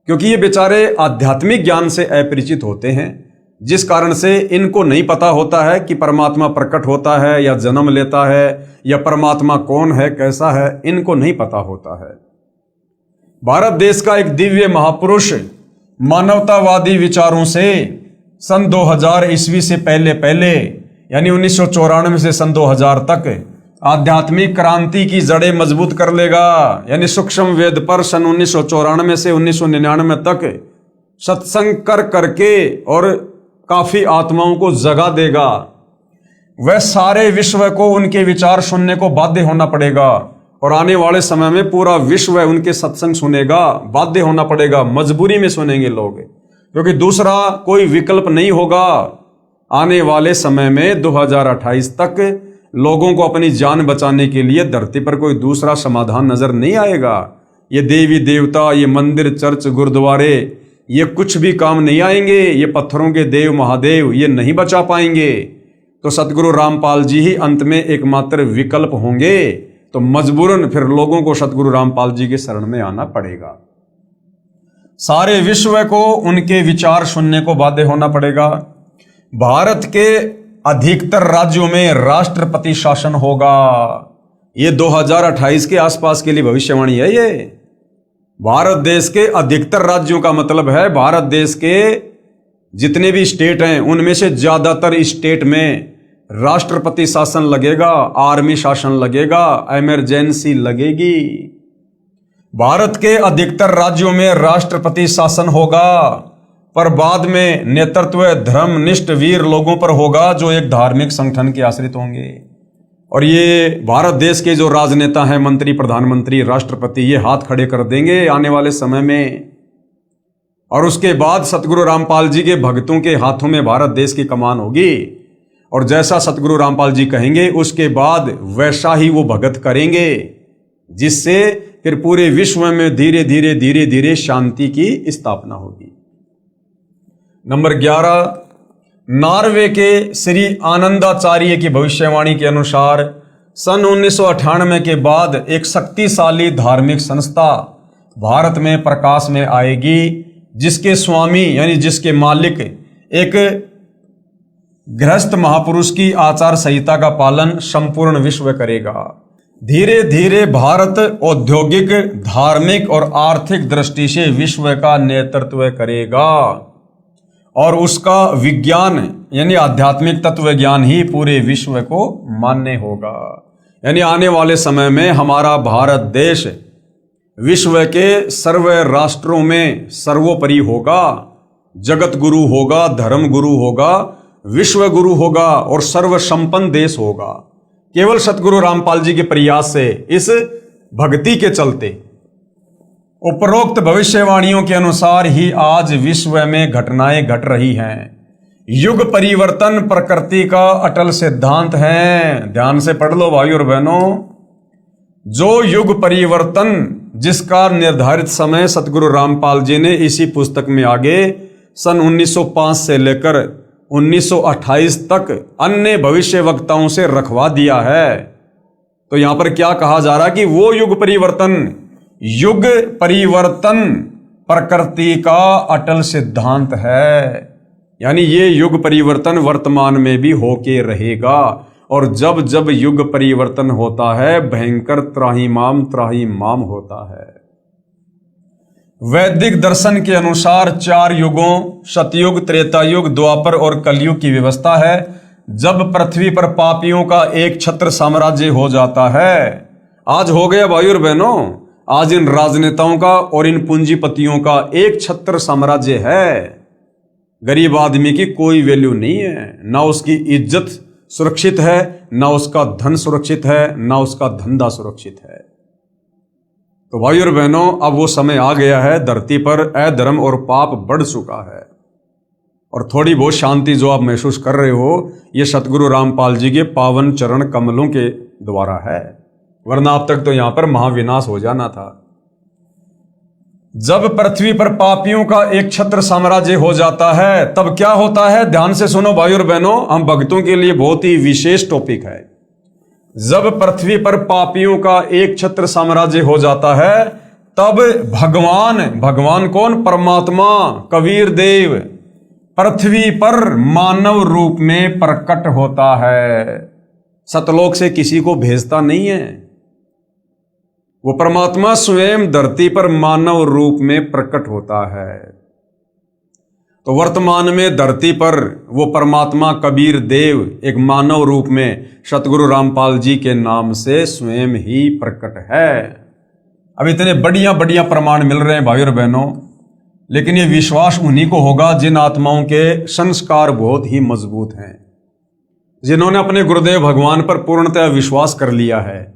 क्योंकि ये बेचारे आध्यात्मिक ज्ञान से अपरिचित होते हैं, जिस कारण से इनको नहीं पता होता है कि परमात्मा प्रकट होता है या जन्म लेता है या परमात्मा कौन है कैसा है, इनको नहीं पता होता है। भारत देश का एक दिव्य महापुरुष मानवतावादी विचारों से सन 2000 ईस्वी से पहले यानी 1994 से सन 2000 तक आध्यात्मिक क्रांति की जड़ें मजबूत कर लेगा। यानी सूक्ष्म वेद पर सन 1994 से 1999 तक सत्संग करके और काफी आत्माओं को जगा देगा। वह सारे विश्व को उनके विचार सुनने को बाध्य होना पड़ेगा और आने वाले समय में पूरा विश्व उनके सत्संग सुनेगा, बाध्य होना पड़ेगा, मजबूरी में सुनेंगे लोग, क्योंकि दूसरा कोई विकल्प नहीं होगा। आने वाले समय में 2028 तक लोगों को अपनी जान बचाने के लिए धरती पर कोई दूसरा समाधान नजर नहीं आएगा। ये देवी देवता, ये मंदिर चर्च गुरुद्वारे, ये कुछ भी काम नहीं आएंगे। ये पत्थरों के देव महादेव ये नहीं बचा पाएंगे। तो सतगुरु रामपाल जी ही अंत में एकमात्र विकल्प होंगे। तो मजबूरन फिर लोगों को सतगुरु रामपाल जी के शरण में आना पड़ेगा। सारे विश्व को उनके विचार सुनने को बाध्य होना पड़ेगा। भारत के अधिकतर राज्यों में राष्ट्रपति शासन होगा। ये 2028 के आसपास के लिए भविष्यवाणी है। ये भारत देश के अधिकतर राज्यों का मतलब है भारत देश के जितने भी स्टेट हैं उनमें से ज्यादातर स्टेट में राष्ट्रपति शासन लगेगा, आर्मी शासन लगेगा, इमरजेंसी लगेगी। भारत के अधिकतर राज्यों में राष्ट्रपति शासन होगा, पर बाद में नेतृत्व धर्मनिष्ठ वीर लोगों पर होगा जो एक धार्मिक संगठन के आश्रित होंगे। और ये भारत देश के जो राजनेता हैं, मंत्री, प्रधानमंत्री, राष्ट्रपति, ये हाथ खड़े कर देंगे आने वाले समय में। और उसके बाद सतगुरु रामपाल जी के भक्तों के हाथों में भारत देश की कमान होगी। और जैसा सतगुरु रामपाल जी कहेंगे उसके बाद वैसा ही वो भगत करेंगे, जिससे फिर पूरे विश्व में धीरे धीरे धीरे धीरे शांति की स्थापना होगी। नंबर 11, नॉर्वे के श्री आनंदाचार्य की भविष्यवाणी के अनुसार सन 1998 के बाद एक शक्तिशाली धार्मिक संस्था भारत में प्रकाश में आएगी, जिसके स्वामी यानी जिसके मालिक एक गृहस्थ महापुरुष की आचार संहिता का पालन संपूर्ण विश्व करेगा। धीरे धीरे भारत औद्योगिक, धार्मिक और आर्थिक दृष्टि से विश्व का नेतृत्व करेगा और उसका विज्ञान यानी आध्यात्मिक तत्व ज्ञान ही पूरे विश्व को मान्य होगा। यानी आने वाले समय में हमारा भारत देश विश्व के सर्व राष्ट्रों में सर्वोपरि होगा, जगत गुरु होगा, धर्म गुरु होगा, विश्व गुरु होगा और सर्व संपन्न देश होगा। केवल सतगुरु रामपाल जी के प्रयास से, इस भक्ति के चलते। उपरोक्त भविष्यवाणियों के अनुसार ही आज विश्व में घटनाएं घट रही हैं। युग परिवर्तन प्रकृति का अटल सिद्धांत है। ध्यान से पढ़ लो भाई और बहनों। जो युग परिवर्तन जिसका निर्धारित समय सतगुरु रामपाल जी ने इसी पुस्तक में आगे सन 1905 से लेकर 1928 तक अन्य भविष्य वक्ताओं से रखवा दिया है। तो यहां पर क्या कहा जा रहा है कि वो युग परिवर्तन प्रकृति का अटल सिद्धांत है। यानी ये युग परिवर्तन वर्तमान में भी होके रहेगा। और जब जब युग परिवर्तन होता है भयंकर त्राहिमाम होता है। वैदिक दर्शन के अनुसार 4 युगों सतयुग, त्रेतायुग, द्वापर और कलयुग की व्यवस्था है। जब पृथ्वी पर पापियों का एक छत्र साम्राज्य हो जाता है, आज हो गया भाई और बहनों, आज इन राजनेताओं का और इन पूंजीपतियों का एक छत्र साम्राज्य है। गरीब आदमी की कोई वैल्यू नहीं है, ना उसकी इज्जत सुरक्षित है, ना उसका धन सुरक्षित है, ना उसका धंधा सुरक्षित है। तो भाई और बहनों, अब वो समय आ गया है, धरती पर अधर्म और पाप बढ़ चुका है। और थोड़ी बहुत शांति जो आप महसूस कर रहे हो, ये सतगुरु रामपाल जी के पावन चरण कमलों के द्वारा है, वरना अब तक तो यहां पर महाविनाश हो जाना था। जब पृथ्वी पर पापियों का एक छत्र साम्राज्य हो जाता है तब क्या होता है? ध्यान से सुनो भाई और बहनों, हम भक्तों के लिए बहुत ही विशेष टॉपिक है। जब पृथ्वी पर पापियों का एक छत्र साम्राज्य हो जाता है तब भगवान कौन? परमात्मा कबीर देव पृथ्वी पर मानव रूप में प्रकट होता है। सतलोक से किसी को भेजता नहीं है, वो परमात्मा स्वयं धरती पर मानव रूप में प्रकट होता है। तो वर्तमान में धरती पर वो परमात्मा कबीर देव एक मानव रूप में सतगुरु रामपाल जी के नाम से स्वयं ही प्रकट है। अब इतने बढ़िया प्रमाण मिल रहे हैं भाई और बहनों, लेकिन ये विश्वास उन्हीं को होगा जिन आत्माओं के संस्कार बहुत ही मजबूत हैं, जिन्होंने अपने गुरुदेव भगवान पर पूर्णतः विश्वास कर लिया है,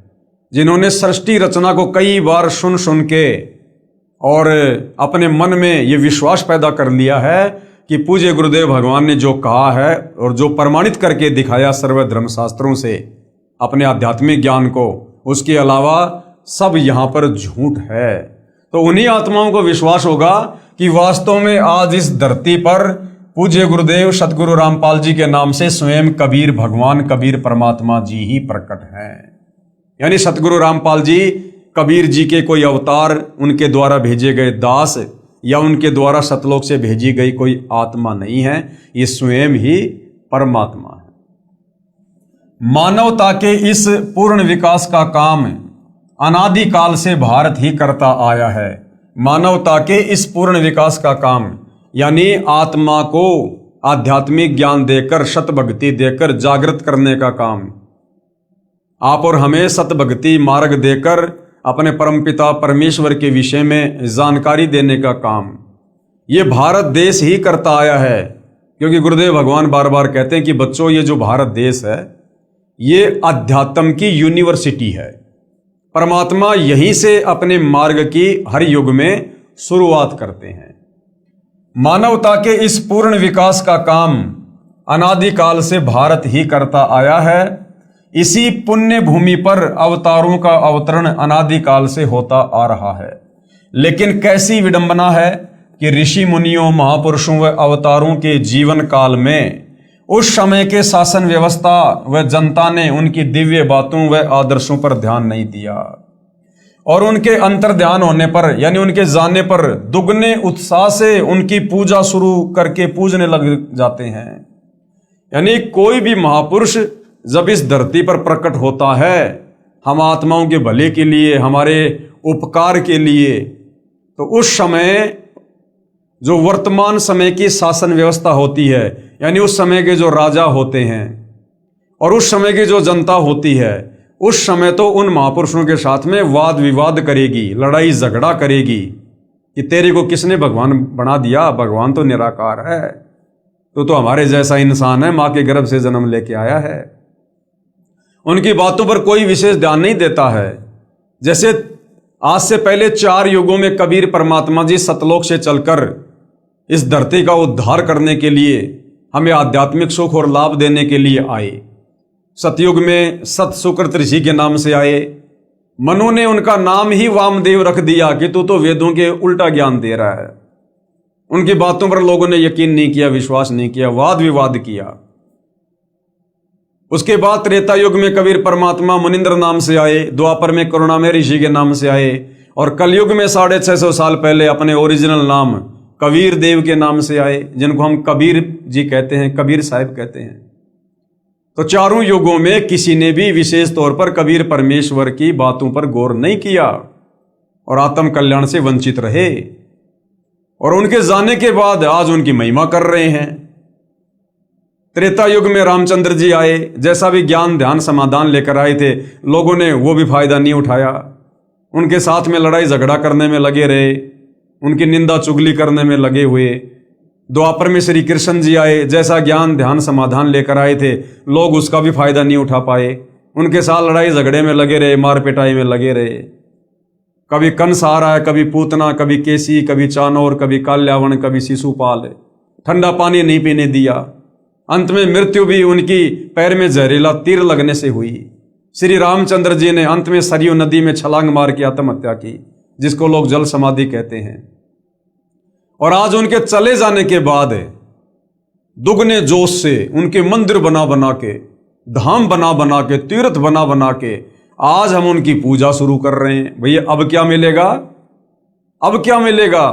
जिन्होंने सृष्टि रचना को कई बार सुन के और अपने मन में ये विश्वास पैदा कर लिया है कि पूज्य गुरुदेव भगवान ने जो कहा है और जो प्रमाणित करके दिखाया सर्व धर्म शास्त्रों से अपने आध्यात्मिक ज्ञान को, उसके अलावा सब यहाँ पर झूठ है। तो उन्हीं आत्माओं को विश्वास होगा कि वास्तव में आज इस धरती पर पूज्य गुरुदेव सतगुरु रामपाल जी के नाम से स्वयं कबीर भगवान, कबीर परमात्मा जी ही प्रकट हैं। यानी सतगुरु रामपाल जी कबीर जी के कोई अवतार, उनके द्वारा भेजे गए दास या उनके द्वारा सतलोक से भेजी गई कोई आत्मा नहीं है, ये स्वयं ही परमात्मा है। मानवता के इस पूर्ण विकास का काम अनादिकाल से भारत ही करता आया है। मानवता के इस पूर्ण विकास का काम यानी आत्मा को आध्यात्मिक ज्ञान देकर, सतभक्ति देकर जागृत करने का काम, आप और हमें सतभक्ति मार्ग देकर अपने परमपिता परमेश्वर के विषय में जानकारी देने का काम ये भारत देश ही करता आया है। क्योंकि गुरुदेव भगवान बार बार कहते हैं कि बच्चों, ये जो भारत देश है ये अध्यात्म की यूनिवर्सिटी है। परमात्मा यहीं से अपने मार्ग की हर युग में शुरुआत करते हैं। मानवता के इस पूर्ण विकास का काम अनादिकाल से भारत ही करता आया है। इसी पुण्य भूमि पर अवतारों का अवतरण अनादिकाल से होता आ रहा है। लेकिन कैसी विडंबना है कि ऋषि मुनियों, महापुरुषों व अवतारों के जीवन काल में उस समय के शासन व्यवस्था व जनता ने उनकी दिव्य बातों व आदर्शों पर ध्यान नहीं दिया और उनके अंतर ध्यान होने पर यानी उनके जानने पर दुगने उत्साह से उनकी पूजा शुरू करके पूजने लग जाते हैं। यानी कोई भी महापुरुष जब इस धरती पर प्रकट होता है हम आत्माओं के भले के लिए, हमारे उपकार के लिए, तो उस समय जो वर्तमान समय की शासन व्यवस्था होती है यानी उस समय के जो राजा होते हैं और उस समय की जो जनता होती है, उस समय तो उन महापुरुषों के साथ में वाद विवाद करेगी, लड़ाई झगड़ा करेगी कि तेरे को किसने भगवान बना दिया, भगवान तो निराकार है, तो हमारे जैसा इंसान है, माँ के गर्भ से जन्म लेके आया है। उनकी बातों पर कोई विशेष ध्यान नहीं देता है। जैसे आज से पहले 4 युगों में कबीर परमात्मा जी सतलोक से चलकर इस धरती का उद्धार करने के लिए, हमें आध्यात्मिक सुख और लाभ देने के लिए आए। सतयुग में सत सुकृत ऋषि के नाम से आए। मनु ने उनका नाम ही वामदेव रख दिया कि तू तो वेदों के उल्टा ज्ञान दे रहा है। उनकी बातों पर लोगों ने यकीन नहीं किया, विश्वास नहीं किया, वाद विवाद किया। उसके बाद त्रेता युग में कबीर परमात्मा मुनिंद्र नाम से आए, द्वापर में करुणामय ऋषि के नाम से आए और कलयुग में 650 साल पहले अपने ओरिजिनल नाम कबीर देव के नाम से आए, जिनको हम कबीर जी कहते हैं, कबीर साहिब कहते हैं। तो चारों युगों में किसी ने भी विशेष तौर पर कबीर परमेश्वर की बातों पर गौर नहीं किया और आत्म कल्याण से वंचित रहे और उनके जाने के बाद आज उनकी महिमा कर रहे हैं। त्रेता युग में रामचंद्र जी आए, जैसा भी ज्ञान ध्यान समाधान लेकर आए थे, लोगों ने वो भी फायदा नहीं उठाया, उनके साथ में लड़ाई झगड़ा करने में लगे रहे, उनकी निंदा चुगली करने में लगे हुए। द्वापर में श्री कृष्ण जी आए, जैसा ज्ञान ध्यान समाधान लेकर आए थे, लोग उसका भी फायदा नहीं उठा पाए, उनके साथ लड़ाई झगड़े में लगे रहे, मार पिटाई में लगे रहे। कभी कंस आ रहा है, कभी पूतना, कभी केसी, कभी चानौर, कभी काल्यावन, कभी शिशुपाल, ठंडा पानी नहीं पीने दिया। अंत में मृत्यु भी उनकी पैर में जहरीला तीर लगने से हुई। श्री रामचंद्र जी ने अंत में सरयू नदी में छलांग मार के आत्महत्या की, जिसको लोग जल समाधि कहते हैं। और आज उनके चले जाने के बाद दुगने जोश से उनके मंदिर बना बना के, धाम बना बना के, तीर्थ बना बना के आज हम उनकी पूजा शुरू कर रहे हैं। भैया अब क्या मिलेगा? अब क्या मिलेगा?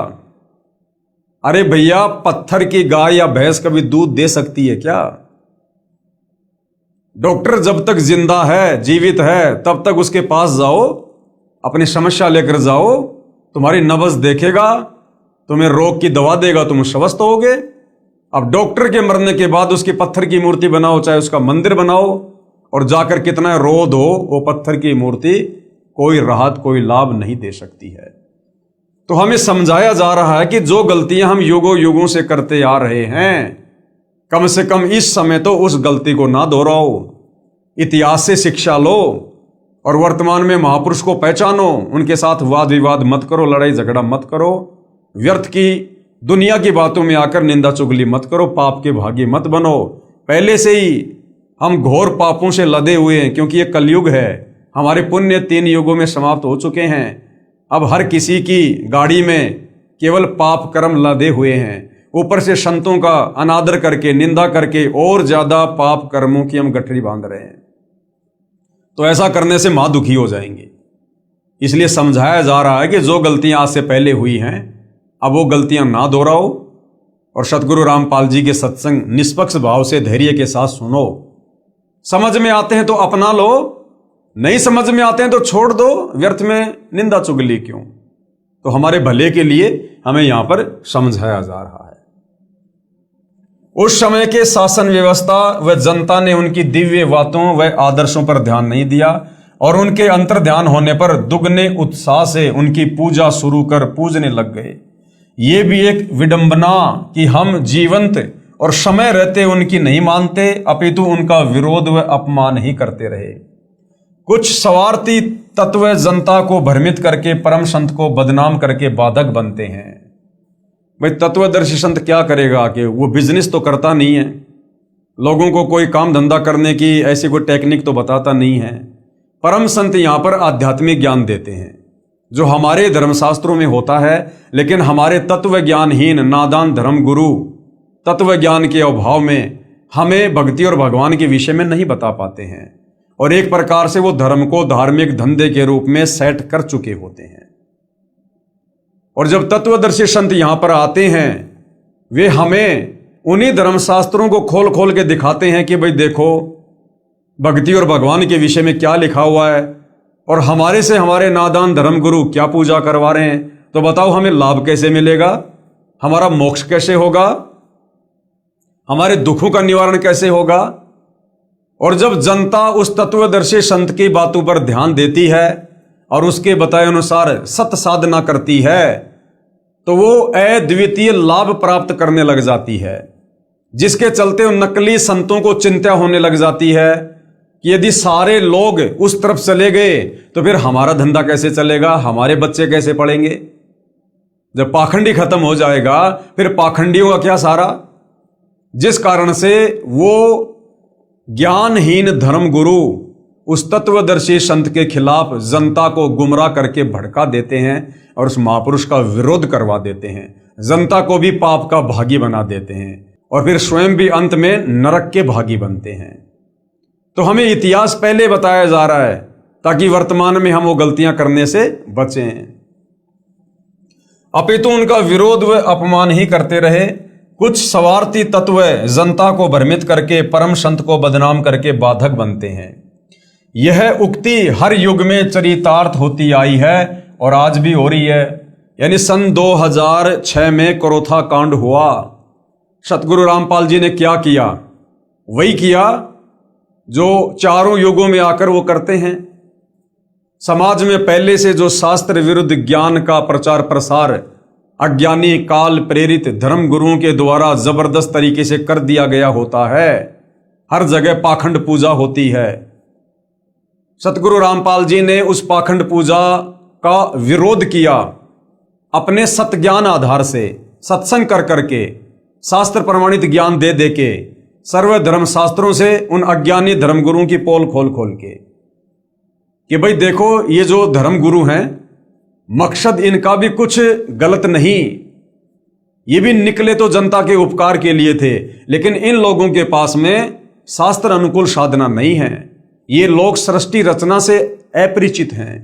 अरे भैया, पत्थर की गाय या भैंस कभी दूध दे सकती है क्या? डॉक्टर जब तक जिंदा है, जीवित है, तब तक उसके पास जाओ, अपनी समस्या लेकर जाओ, तुम्हारी नब्ज देखेगा, तुम्हें रोग की दवा देगा, तुम स्वस्थ होगे। अब डॉक्टर के मरने के बाद उसकी पत्थर की मूर्ति बनाओ, चाहे उसका मंदिर बनाओ, और जाकर कितना रोध हो, वो पत्थर की मूर्ति कोई राहत, कोई लाभ नहीं दे सकती है। तो हमें समझाया जा रहा है कि जो गलतियां हम युगों युगों से करते आ रहे हैं, कम से कम इस समय तो उस गलती को ना दोहराओ, इतिहास से शिक्षा लो और वर्तमान में महापुरुष को पहचानो, उनके साथ वाद विवाद मत करो, लड़ाई झगड़ा मत करो, व्यर्थ की दुनिया की बातों में आकर निंदा चुगली मत करो, पाप के भागी मत बनो। पहले से ही हम घोर पापों से लदे हुए हैं, क्योंकि ये कलयुग है। हमारे पुण्य 3 युगों में समाप्त हो चुके हैं। अब हर किसी की गाड़ी में केवल पाप कर्म लदे हुए हैं। ऊपर से संतों का अनादर करके, निंदा करके और ज्यादा पाप कर्मों की हम गठरी बांध रहे हैं। तो ऐसा करने से महादुखी हो जाएंगे। इसलिए समझाया जा रहा है कि जो गलतियां आज से पहले हुई हैं अब वो गलतियां ना दोहराओ और सतगुरु रामपाल जी के सत्संग निष्पक्ष भाव से धैर्य के साथ सुनो। समझ में आते हैं तो अपना लो, नहीं समझ में आते हैं तो छोड़ दो, व्यर्थ में निंदा चुगली क्यों। तो हमारे भले के लिए हमें यहां पर समझाया जा रहा है। उस समय के शासन व्यवस्था व जनता ने उनकी दिव्य बातों व आदर्शों पर ध्यान नहीं दिया और उनके अंतर ध्यान होने पर दुगने उत्साह से उनकी पूजा शुरू कर पूजने लग गए। ये भी एक विडंबना कि हम जीवंत और समय रहते उनकी नहीं मानते, अपितु उनका विरोध व अपमान ही करते रहे। कुछ स्वार्थी तत्व जनता को भ्रमित करके परम संत को बदनाम करके बाधक बनते हैं। भाई तत्वदर्शी संत क्या करेगा कि वो बिजनेस तो करता नहीं है, लोगों को कोई काम धंधा करने की ऐसी कोई टेक्निक तो बताता नहीं है। परम संत यहाँ पर आध्यात्मिक ज्ञान देते हैं जो हमारे धर्मशास्त्रों में होता है, लेकिन हमारे तत्व ज्ञानहीन नादान धर्म गुरु तत्व ज्ञान के अभाव में हमें भक्ति और भगवान के विषय में नहीं बता पाते हैं और एक प्रकार से वो धर्म को धार्मिक धंधे के रूप में सेट कर चुके होते हैं। और जब तत्वदर्शी संत यहां पर आते हैं, वे हमें उन्हीं धर्मशास्त्रों को खोल खोल के दिखाते हैं कि भाई देखो भक्ति और भगवान के विषय में क्या लिखा हुआ है और हमारे से हमारे नादान धर्म गुरु क्या पूजा करवा रहे हैं। तो बताओ हमें लाभ कैसे मिलेगा, हमारा मोक्ष कैसे होगा, हमारे दुखों का निवारण कैसे होगा। और जब जनता उस तत्वदर्शी संत की बातों पर ध्यान देती है और उसके बताए अनुसार सत साधना करती है तो वो अद्वितीय लाभ प्राप्त करने लग जाती है, जिसके चलते उन नकली संतों को चिंता होने लग जाती है कि यदि सारे लोग उस तरफ चले गए तो फिर हमारा धंधा कैसे चलेगा, हमारे बच्चे कैसे पढ़ेंगे। जब पाखंडी खत्म हो जाएगा फिर पाखंडियों का क्या सहारा। जिस कारण से वो ज्ञानहीन धर्म गुरु उस तत्वदर्शी संत के खिलाफ जनता को गुमराह करके भड़का देते हैं और उस महापुरुष का विरोध करवा देते हैं, जनता को भी पाप का भागी बना देते हैं और फिर स्वयं भी अंत में नरक के भागी बनते हैं। तो हमें इतिहास पहले बताया जा रहा है ताकि वर्तमान में हम वो गलतियां करने से बचें, अपितु उनका विरोध व अपमान ही करते रहे। कुछ स्वार्थी तत्व जनता को भ्रमित करके परम संत को बदनाम करके बाधक बनते हैं। यह उक्ति हर युग में चरितार्थ होती आई है और आज भी हो रही है। यानी सन 2006 में करोथा कांड हुआ, सतगुरु रामपाल जी ने क्या किया, वही किया जो चारों युगों में आकर वो करते हैं। समाज में पहले से जो शास्त्र विरुद्ध ज्ञान का प्रचार प्रसार अज्ञानी काल प्रेरित धर्म गुरुओं के द्वारा जबरदस्त तरीके से कर दिया गया होता है, हर जगह पाखंड पूजा होती है। सतगुरु रामपाल जी ने उस पाखंड पूजा का विरोध किया, अपने सत्य ज्ञान आधार से सत्संग कर करके शास्त्र प्रमाणित ज्ञान दे दे के सर्व धर्म शास्त्रों से उन अज्ञानी धर्म गुरुओं की पोल खोल खोल के कि भाई देखो ये जो धर्म गुरु हैं मकसद इनका भी कुछ गलत नहीं, ये भी निकले तो जनता के उपकार के लिए थे, लेकिन इन लोगों के पास में शास्त्र अनुकूल साधना नहीं है। ये लोग सृष्टि रचना से अपरिचित हैं,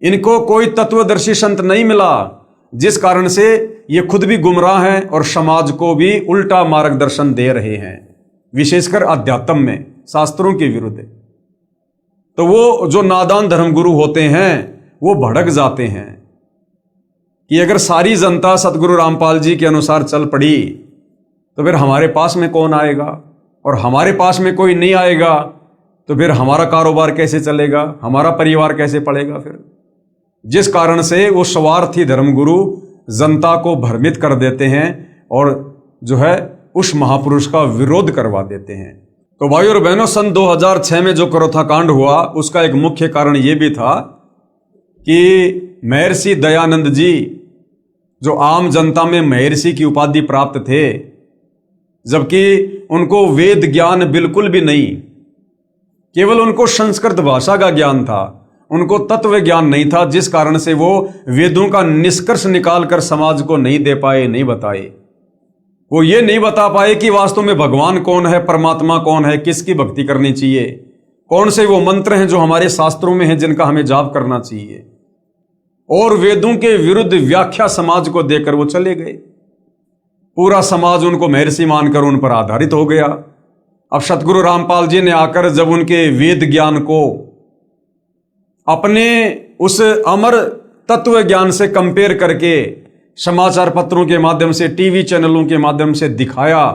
इनको कोई तत्वदर्शी संत नहीं मिला, जिस कारण से ये खुद भी गुमराह हैं और समाज को भी उल्टा मार्गदर्शन दे रहे हैं, विशेषकर अध्यात्म में शास्त्रों के विरुद्ध। तो वो जो नादान धर्मगुरु होते हैं वो भड़क जाते हैं कि अगर सारी जनता सतगुरु रामपाल जी के अनुसार चल पड़ी तो फिर हमारे पास में कौन आएगा, और हमारे पास में कोई नहीं आएगा तो फिर हमारा कारोबार कैसे चलेगा, हमारा परिवार कैसे पलेगा। फिर जिस कारण से वो स्वार्थी धर्मगुरु जनता को भ्रमित कर देते हैं और जो है उस महापुरुष का विरोध करवा देते हैं। तो भाई और बहनों, सन 2006 में जो करोथा कांड हुआ उसका एक मुख्य कारण ये भी था कि महर्षि दयानंद जी जो आम जनता में महर्षि की उपाधि प्राप्त थे, जबकि उनको वेद ज्ञान बिल्कुल भी नहीं, केवल उनको संस्कृत भाषा का ज्ञान था, उनको तत्व ज्ञान नहीं था, जिस कारण से वो वेदों का निष्कर्ष निकालकर समाज को नहीं दे पाए, नहीं बताए। वो ये नहीं बता पाए कि वास्तव में भगवान कौन है, परमात्मा कौन है, किसकी भक्ति करनी चाहिए, कौन से वो मंत्र हैं जो हमारे शास्त्रों में हैं जिनका हमें जाप करना चाहिए। और वेदों के विरुद्ध व्याख्या समाज को देकर वो चले गए। पूरा समाज उनको महर्षि मानकर उन पर आधारित हो गया। अब सतगुरु रामपाल जी ने आकर जब उनके वेद ज्ञान को अपने उस अमर तत्व ज्ञान से कंपेयर करके समाचार पत्रों के माध्यम से, टीवी चैनलों के माध्यम से दिखाया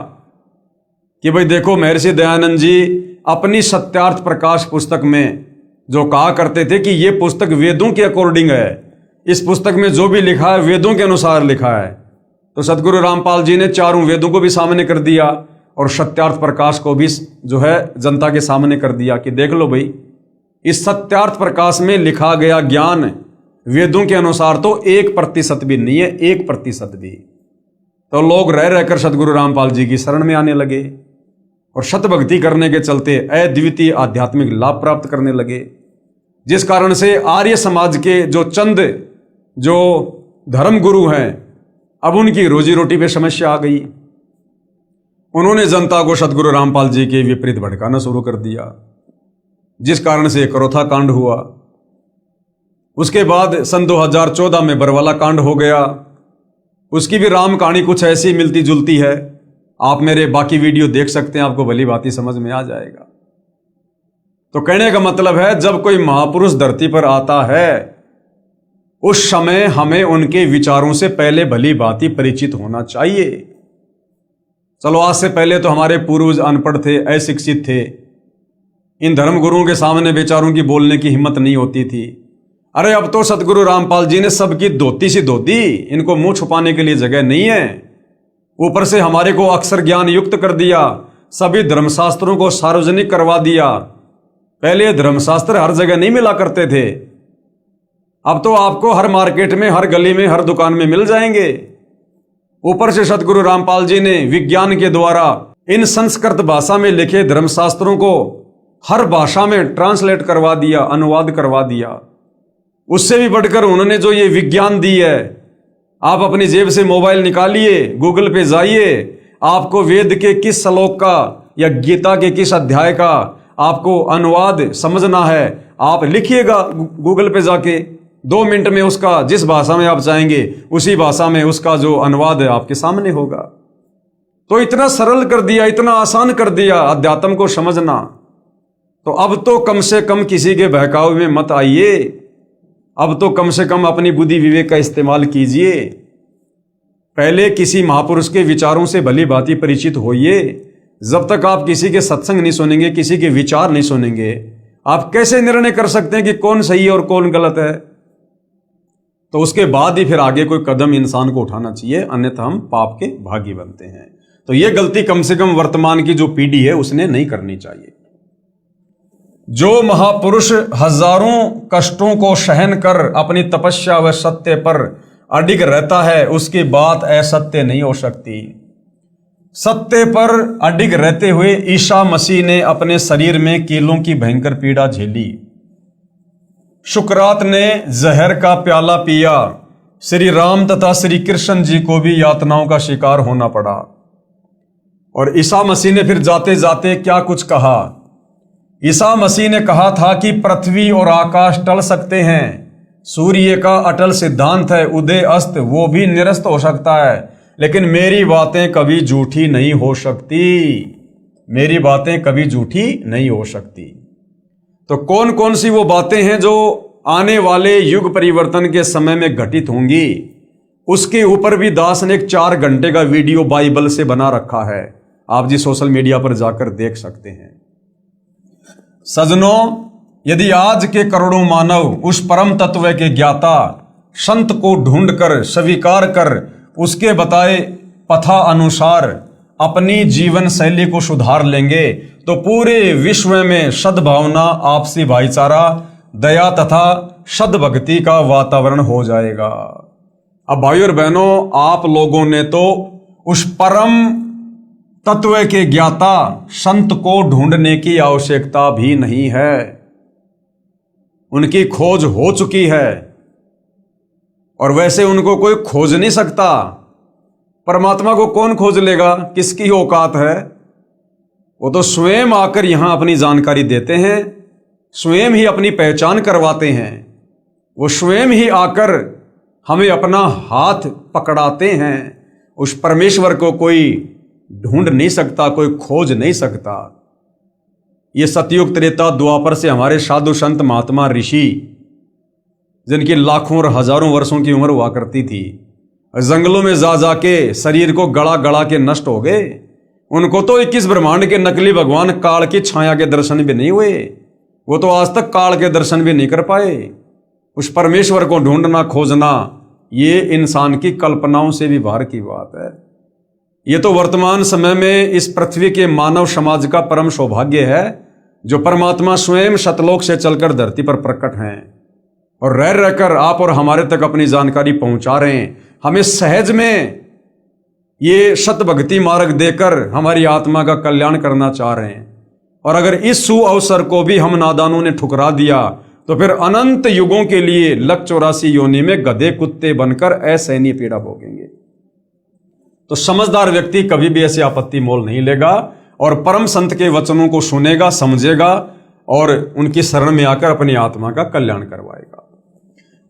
कि भाई देखो, महर्षि दयानंद जी अपनी सत्यार्थ प्रकाश पुस्तक में जो कहा करते थे कि ये पुस्तक वेदों के अकॉर्डिंग है, इस पुस्तक में जो भी लिखा है वेदों के अनुसार लिखा है, तो सतगुरु रामपाल जी ने चारों वेदों को भी सामने कर दिया और सत्यार्थ प्रकाश को भी जो है जनता के सामने कर दिया कि देख लो भाई, इस सत्यार्थ प्रकाश में लिखा गया ज्ञान वेदों के अनुसार तो 1% भी नहीं है, 1% भी। तो लोग रह रहकर सतगुरु रामपाल जी की शरण में आने लगे और शत भक्ति करने के चलते अद्वितीय आध्यात्मिक लाभ प्राप्त करने लगे, जिस कारण से आर्य समाज के जो चंद जो धर्म गुरु हैं, अब उनकी रोजी रोटी पे समस्या आ गई। उन्होंने जनता को सतगुरु रामपाल जी के विपरीत भड़काना शुरू कर दिया, जिस कारण से करोथा कांड हुआ। उसके बाद सन 2014 में बरवाला कांड हो गया। उसकी भी राम कहानी कुछ ऐसी मिलती जुलती है। आप मेरे बाकी वीडियो देख सकते हैं, आपको भली भांति समझ में आ जाएगा। तो कहने का मतलब है, जब कोई महापुरुष धरती पर आता है उस समय हमें उनके विचारों से पहले भली भांति परिचित होना चाहिए। चलो, आज से पहले तो हमारे पूर्वज अनपढ़ थे, अशिक्षित थे, इन धर्म गुरुओं के सामने बेचारों की बोलने की हिम्मत नहीं होती थी। अरे अब तो सतगुरु रामपाल जी ने सबकी धोती सी धो दी, इनको मुंह छुपाने के लिए जगह नहीं है। ऊपर से हमारे को अक्षर ज्ञान युक्त कर दिया, सभी धर्मशास्त्रों को सार्वजनिक करवा दिया। पहले धर्मशास्त्र हर जगह नहीं मिला करते थे, अब तो आपको हर मार्केट में, हर गली में, हर दुकान में मिल जाएंगे। ऊपर से सतगुरु रामपाल जी ने विज्ञान के द्वारा इन संस्कृत भाषा में लिखे धर्मशास्त्रों को हर भाषा में ट्रांसलेट करवा दिया, अनुवाद करवा दिया। उससे भी बढ़कर उन्होंने जो ये विज्ञान दी है, आप अपनी जेब से मोबाइल निकालिए, गूगल पे जाइए, आपको वेद के किस श्लोक का या गीता के किस अध्याय का आपको अनुवाद समझना है, आप लिखिएगा गूगल पे जाके, 2 मिनट में उसका जिस भाषा में आप चाहेंगे उसी भाषा में उसका जो अनुवाद है आपके सामने होगा। तो इतना सरल कर दिया, इतना आसान कर दिया अध्यात्म को समझना। तो अब तो कम से कम किसी के बहकावे में मत आइए, अब तो कम से कम अपनी बुद्धि विवेक का इस्तेमाल कीजिए। पहले किसी महापुरुष के विचारों से भली भांति परिचित होइए। जब तक आप किसी के सत्संग नहीं सुनेंगे, किसी के विचार नहीं सुनेंगे, आप कैसे निर्णय कर सकते हैं कि कौन सही है और कौन गलत है? तो उसके बाद ही फिर आगे कोई कदम इंसान को उठाना चाहिए, अन्यथा हम पाप के भागी बनते हैं। तो ये गलती कम से कम वर्तमान की जो पीढ़ी है उसने नहीं करनी चाहिए। जो महापुरुष हजारों कष्टों को सहन कर अपनी तपस्या व सत्य पर अडिग रहता है, उसकी बात असत्य नहीं हो सकती। सत्य पर अडिग रहते हुए ईसा मसीह ने अपने शरीर में कीलों की भयंकर पीड़ा झेली। शुक्रात ने जहर का प्याला पिया। श्री राम तथा श्री कृष्ण जी को भी यातनाओं का शिकार होना पड़ा। और ईसा मसीह ने फिर जाते जाते क्या कुछ कहा। ईसा मसीह ने कहा था कि पृथ्वी और आकाश टल सकते हैं, सूर्य का अटल सिद्धांत है, उदय अस्त वो भी निरस्त हो सकता है, लेकिन मेरी बातें कभी झूठी नहीं हो सकती। मेरी बातें कभी झूठी नहीं हो सकती। तो कौन कौन सी वो बातें हैं जो आने वाले युग परिवर्तन के समय में घटित होंगी, उसके ऊपर भी दास ने एक 4 घंटे का वीडियो बाइबल से बना रखा है। आप जी सोशल मीडिया पर जाकर देख सकते हैं। सजनों, यदि आज के करोड़ों मानव उस परम तत्व के ज्ञाता संत को ढूंढकर स्वीकार कर उसके बताए पथा अनुसार अपनी जीवन शैली को सुधार लेंगे, तो पूरे विश्व में सद्भावना, आपसी भाईचारा, दया तथा सद्भक्ति का वातावरण हो जाएगा। अब भाइयों और बहनों, आप लोगों ने तो उस परम तत्व के ज्ञाता संत को ढूंढने की आवश्यकता भी नहीं है, उनकी खोज हो चुकी है। और वैसे उनको कोई खोज नहीं सकता। परमात्मा को कौन खोज लेगा? किसकी औकात है? वो तो स्वयं आकर यहां अपनी जानकारी देते हैं, स्वयं ही अपनी पहचान करवाते हैं। वो स्वयं ही आकर हमें अपना हाथ पकड़ाते हैं। उस परमेश्वर को कोई ढूंढ नहीं सकता, कोई खोज नहीं सकता। ये सतयुग त्रेता द्वापर से हमारे साधु संत महात्मा ऋषि, जिनकी लाखों और हजारों वर्षों की उम्र हुआ करती थी, जंगलों में जा जाके शरीर को गड़ा गड़ा के नष्ट हो गए। उनको तो 21 ब्रह्मांड के नकली भगवान काल की छाया के दर्शन भी नहीं हुए। वो तो आज तक काल के दर्शन भी नहीं कर पाए। उस परमेश्वर को ढूंढना खोजना ये इंसान की कल्पनाओं से भी बाहर की बात है। ये तो वर्तमान समय में इस पृथ्वी के मानव समाज का परम सौभाग्य है, जो परमात्मा स्वयं सतलोक से चलकर धरती पर प्रकट हैं और रह रहकर आप और हमारे तक अपनी जानकारी पहुंचा रहे हैं। हमें सहज में ये सत भक्ति मार्ग देकर हमारी आत्मा का कल्याण करना चाह रहे हैं। और अगर इस सु अवसर को भी हम नादानों ने ठुकरा दिया तो फिर अनंत युगों के लिए लक 84 योनि में गधे कुत्ते बनकर असहनीय पीड़ा भोगेंगे। तो समझदार व्यक्ति कभी भी ऐसी आपत्ति मोल नहीं लेगा और परम संत के वचनों को सुनेगा, समझेगा और उनकी शरण में आकर अपनी आत्मा का कल्याण करवाएगा।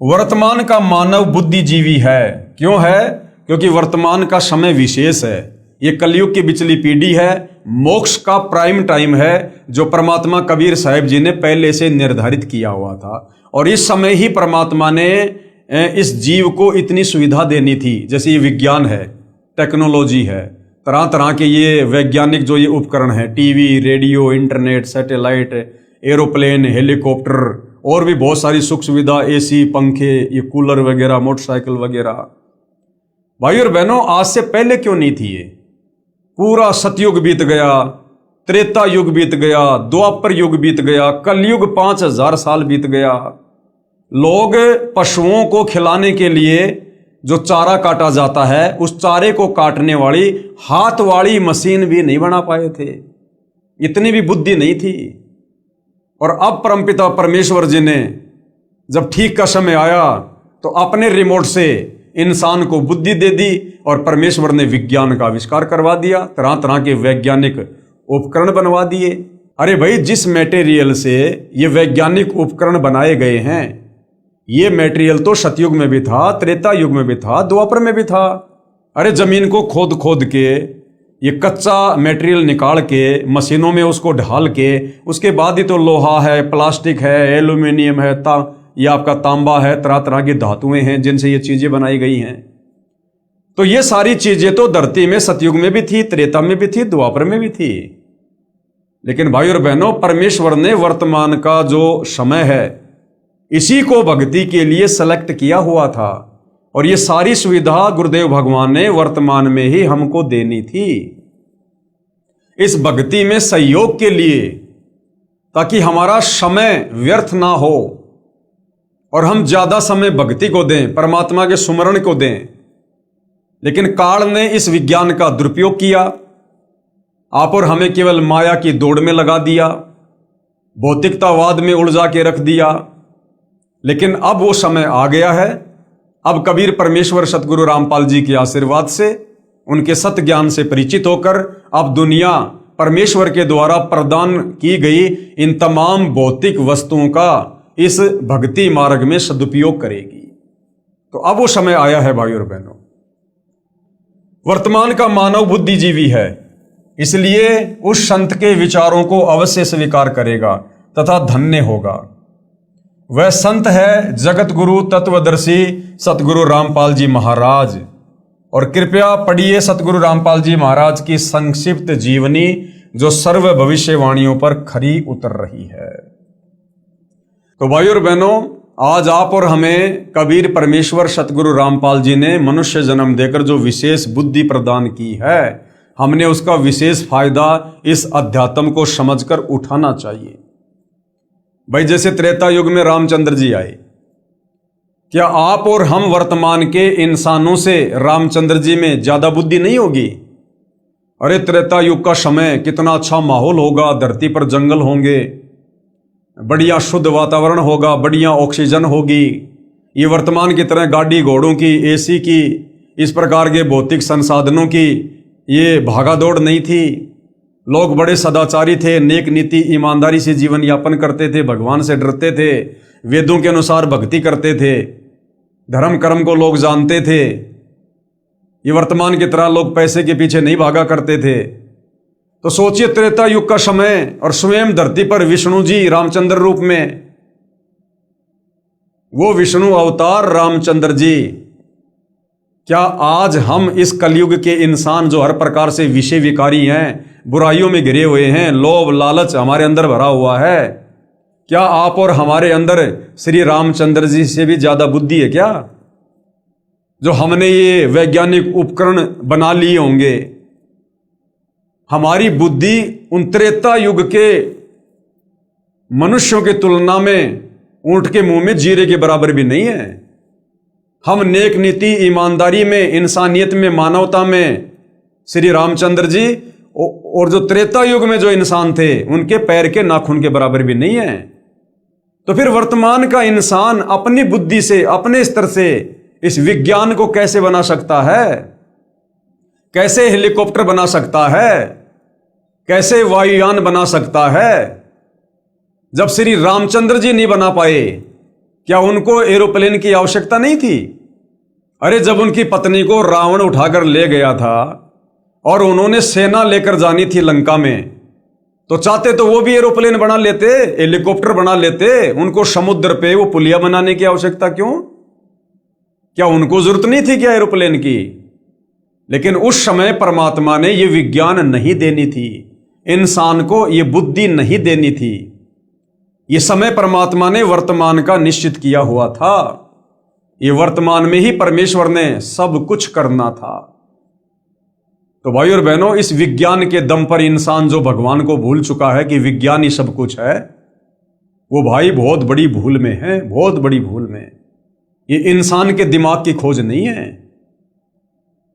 वर्तमान का मानव बुद्धिजीवी है। क्यों है? क्योंकि वर्तमान का समय विशेष है। ये कलयुग की बिचली पीढ़ी है, मोक्ष का प्राइम टाइम है, जो परमात्मा कबीर साहिब जी ने पहले से निर्धारित किया हुआ था। और इस समय ही परमात्मा ने इस जीव को इतनी सुविधा देनी थी। जैसे ये विज्ञान है, टेक्नोलॉजी है, तरह तरह के ये वैज्ञानिक जो ये उपकरण है, TV, radio, internet, satellite, aeroplane, helicopter और भी बहुत सारी सुख सुविधा, एसी, पंखे, ये कूलर वगैरह, मोटरसाइकिल वगैरह। भाई और बहनों, आज से पहले क्यों नहीं थी ये? पूरा सतयुग बीत गया, त्रेता युग बीत गया, द्वापर युग बीत गया, कलयुग 5000 साल बीत गया। लोग पशुओं को खिलाने के लिए जो चारा काटा जाता है, उस चारे को काटने वाली हाथ वाली मशीन भी नहीं बना पाए थे। इतनी भी बुद्धि नहीं थी। और अब परमपिता परमेश्वर जी ने जब ठीक का समय आया तो अपने रिमोट से इंसान को बुद्धि दे दी और परमेश्वर ने विज्ञान का आविष्कार करवा दिया, तरह तरह के वैज्ञानिक उपकरण बनवा दिए। अरे भाई, जिस मटेरियल से ये वैज्ञानिक उपकरण बनाए गए हैं, ये मटेरियल तो सतयुग में भी था, त्रेता युग में भी था, द्वापर में भी था। अरे जमीन को खोद खोद के ये कच्चा मटेरियल निकाल के मशीनों में उसको ढाल के उसके बाद ही तो लोहा है, प्लास्टिक है, एल्यूमिनियम है, ये आपका तांबा है, तरह तरह की धातुएं हैं जिनसे ये चीजें बनाई गई हैं। तो ये सारी चीजें तो धरती में सतयुग में भी थी, त्रेता में भी थी, द्वापर में भी थी। लेकिन भाई और बहनों, परमेश्वर ने वर्तमान का जो समय है इसी को भक्ति के लिए सेलेक्ट किया हुआ था। और ये सारी सुविधा गुरुदेव भगवान ने वर्तमान में ही हमको देनी थी, इस भक्ति में सहयोग के लिए, ताकि हमारा समय व्यर्थ ना हो और हम ज्यादा समय भक्ति को दें, परमात्मा के सुमरण को दें। लेकिन काल ने इस विज्ञान का दुरुपयोग किया, आप और हमें केवल माया की दौड़ में लगा दिया, भौतिकतावाद में उलझा के रख दिया। लेकिन अब वो समय आ गया है। अब कबीर परमेश्वर सतगुरु रामपाल जी के आशीर्वाद से, उनके सत ज्ञान से परिचित होकर अब दुनिया परमेश्वर के द्वारा प्रदान की गई इन तमाम भौतिक वस्तुओं का इस भक्ति मार्ग में सदुपयोग करेगी। तो अब वो समय आया है भाई और बहनों। वर्तमान का मानव बुद्धिजीवी है, इसलिए उस संत के विचारों को अवश्य स्वीकार करेगा तथा धन्य होगा। वह संत है जगत गुरु तत्वदर्शी सतगुरु रामपाल जी महाराज। और कृपया पढ़िए सतगुरु रामपाल जी महाराज की संक्षिप्त जीवनी, जो सर्व भविष्यवाणियों पर खरी उतर रही है। तो भाई और बहनों, आज आप और हमें कबीर परमेश्वर सतगुरु रामपाल जी ने मनुष्य जन्म देकर जो विशेष बुद्धि प्रदान की है, हमने उसका विशेष फायदा इस अध्यात्म को समझकर उठाना चाहिए। भाई, जैसे त्रेता युग में रामचंद्र जी आए, क्या आप और हम वर्तमान के इंसानों से रामचंद्र जी में ज्यादा बुद्धि नहीं होगी? अरे त्रेता युग का समय कितना अच्छा माहौल होगा, धरती पर जंगल होंगे, बढ़िया शुद्ध वातावरण होगा, बढ़िया ऑक्सीजन होगी। ये वर्तमान की तरह गाड़ी घोड़ों की, एसी की, इस प्रकार के भौतिक संसाधनों की ये भागा दौड़ नहीं थी। लोग बड़े सदाचारी थे, नेक नीति ईमानदारी से जीवन यापन करते थे, भगवान से डरते थे, वेदों के अनुसार भक्ति करते थे, धर्म कर्म को लोग जानते थे। ये वर्तमान की तरह लोग पैसे के पीछे नहीं भागा करते थे। तो सोचिए त्रेता युग का समय और स्वयं धरती पर विष्णु जी रामचंद्र रूप में, वो विष्णु अवतार रामचंद्र जी। क्या आज हम इस कलयुग के इंसान जो हर प्रकार से विषय विकारी हैं, बुराइयों में घिरे हुए हैं, लोभ लालच हमारे अंदर भरा हुआ है, क्या आप और हमारे अंदर श्री रामचंद्र जी से भी ज्यादा बुद्धि है क्या? जो हमने ये वैज्ञानिक उपकरण बना लिए होंगे, हमारी बुद्धि उन त्रेता युग के मनुष्यों की तुलना में ऊंट के मुंह में जीरे के बराबर भी नहीं है। हम नेक नीति, ईमानदारी में, इंसानियत में, मानवता में श्री रामचंद्र जी और जो त्रेता युग में जो इंसान थे उनके पैर के नाखून के बराबर भी नहीं है। तो फिर वर्तमान का इंसान अपनी बुद्धि से, अपने स्तर से इस विज्ञान को कैसे बना सकता है? कैसे हेलीकॉप्टर बना सकता है? कैसे वायुयान बना सकता है? जब श्री रामचंद्र जी नहीं बना पाए, क्या उनको एरोप्लेन की आवश्यकता नहीं थी? अरे जब उनकी पत्नी को रावण उठाकर ले गया था और उन्होंने सेना लेकर जानी थी लंका में, तो चाहते तो वो भी एरोप्लेन बना लेते, हेलीकॉप्टर बना लेते। उनको समुद्र पे वो पुलिया बनाने की आवश्यकता क्यों? क्या उनको जरूरत नहीं थी क्या एरोप्लेन की? लेकिन उस समय परमात्मा ने ये विज्ञान नहीं देनी थी, इंसान को ये बुद्धि नहीं देनी थी। ये समय परमात्मा ने वर्तमान का निश्चित किया हुआ था। ये वर्तमान में ही परमेश्वर ने सब कुछ करना था। तो भाई और बहनों, इस विज्ञान के दम पर इंसान जो भगवान को भूल चुका है कि विज्ञान ही सब कुछ है, वो भाई बहुत बड़ी भूल में है, बहुत बड़ी भूल में। ये इंसान के दिमाग की खोज नहीं है।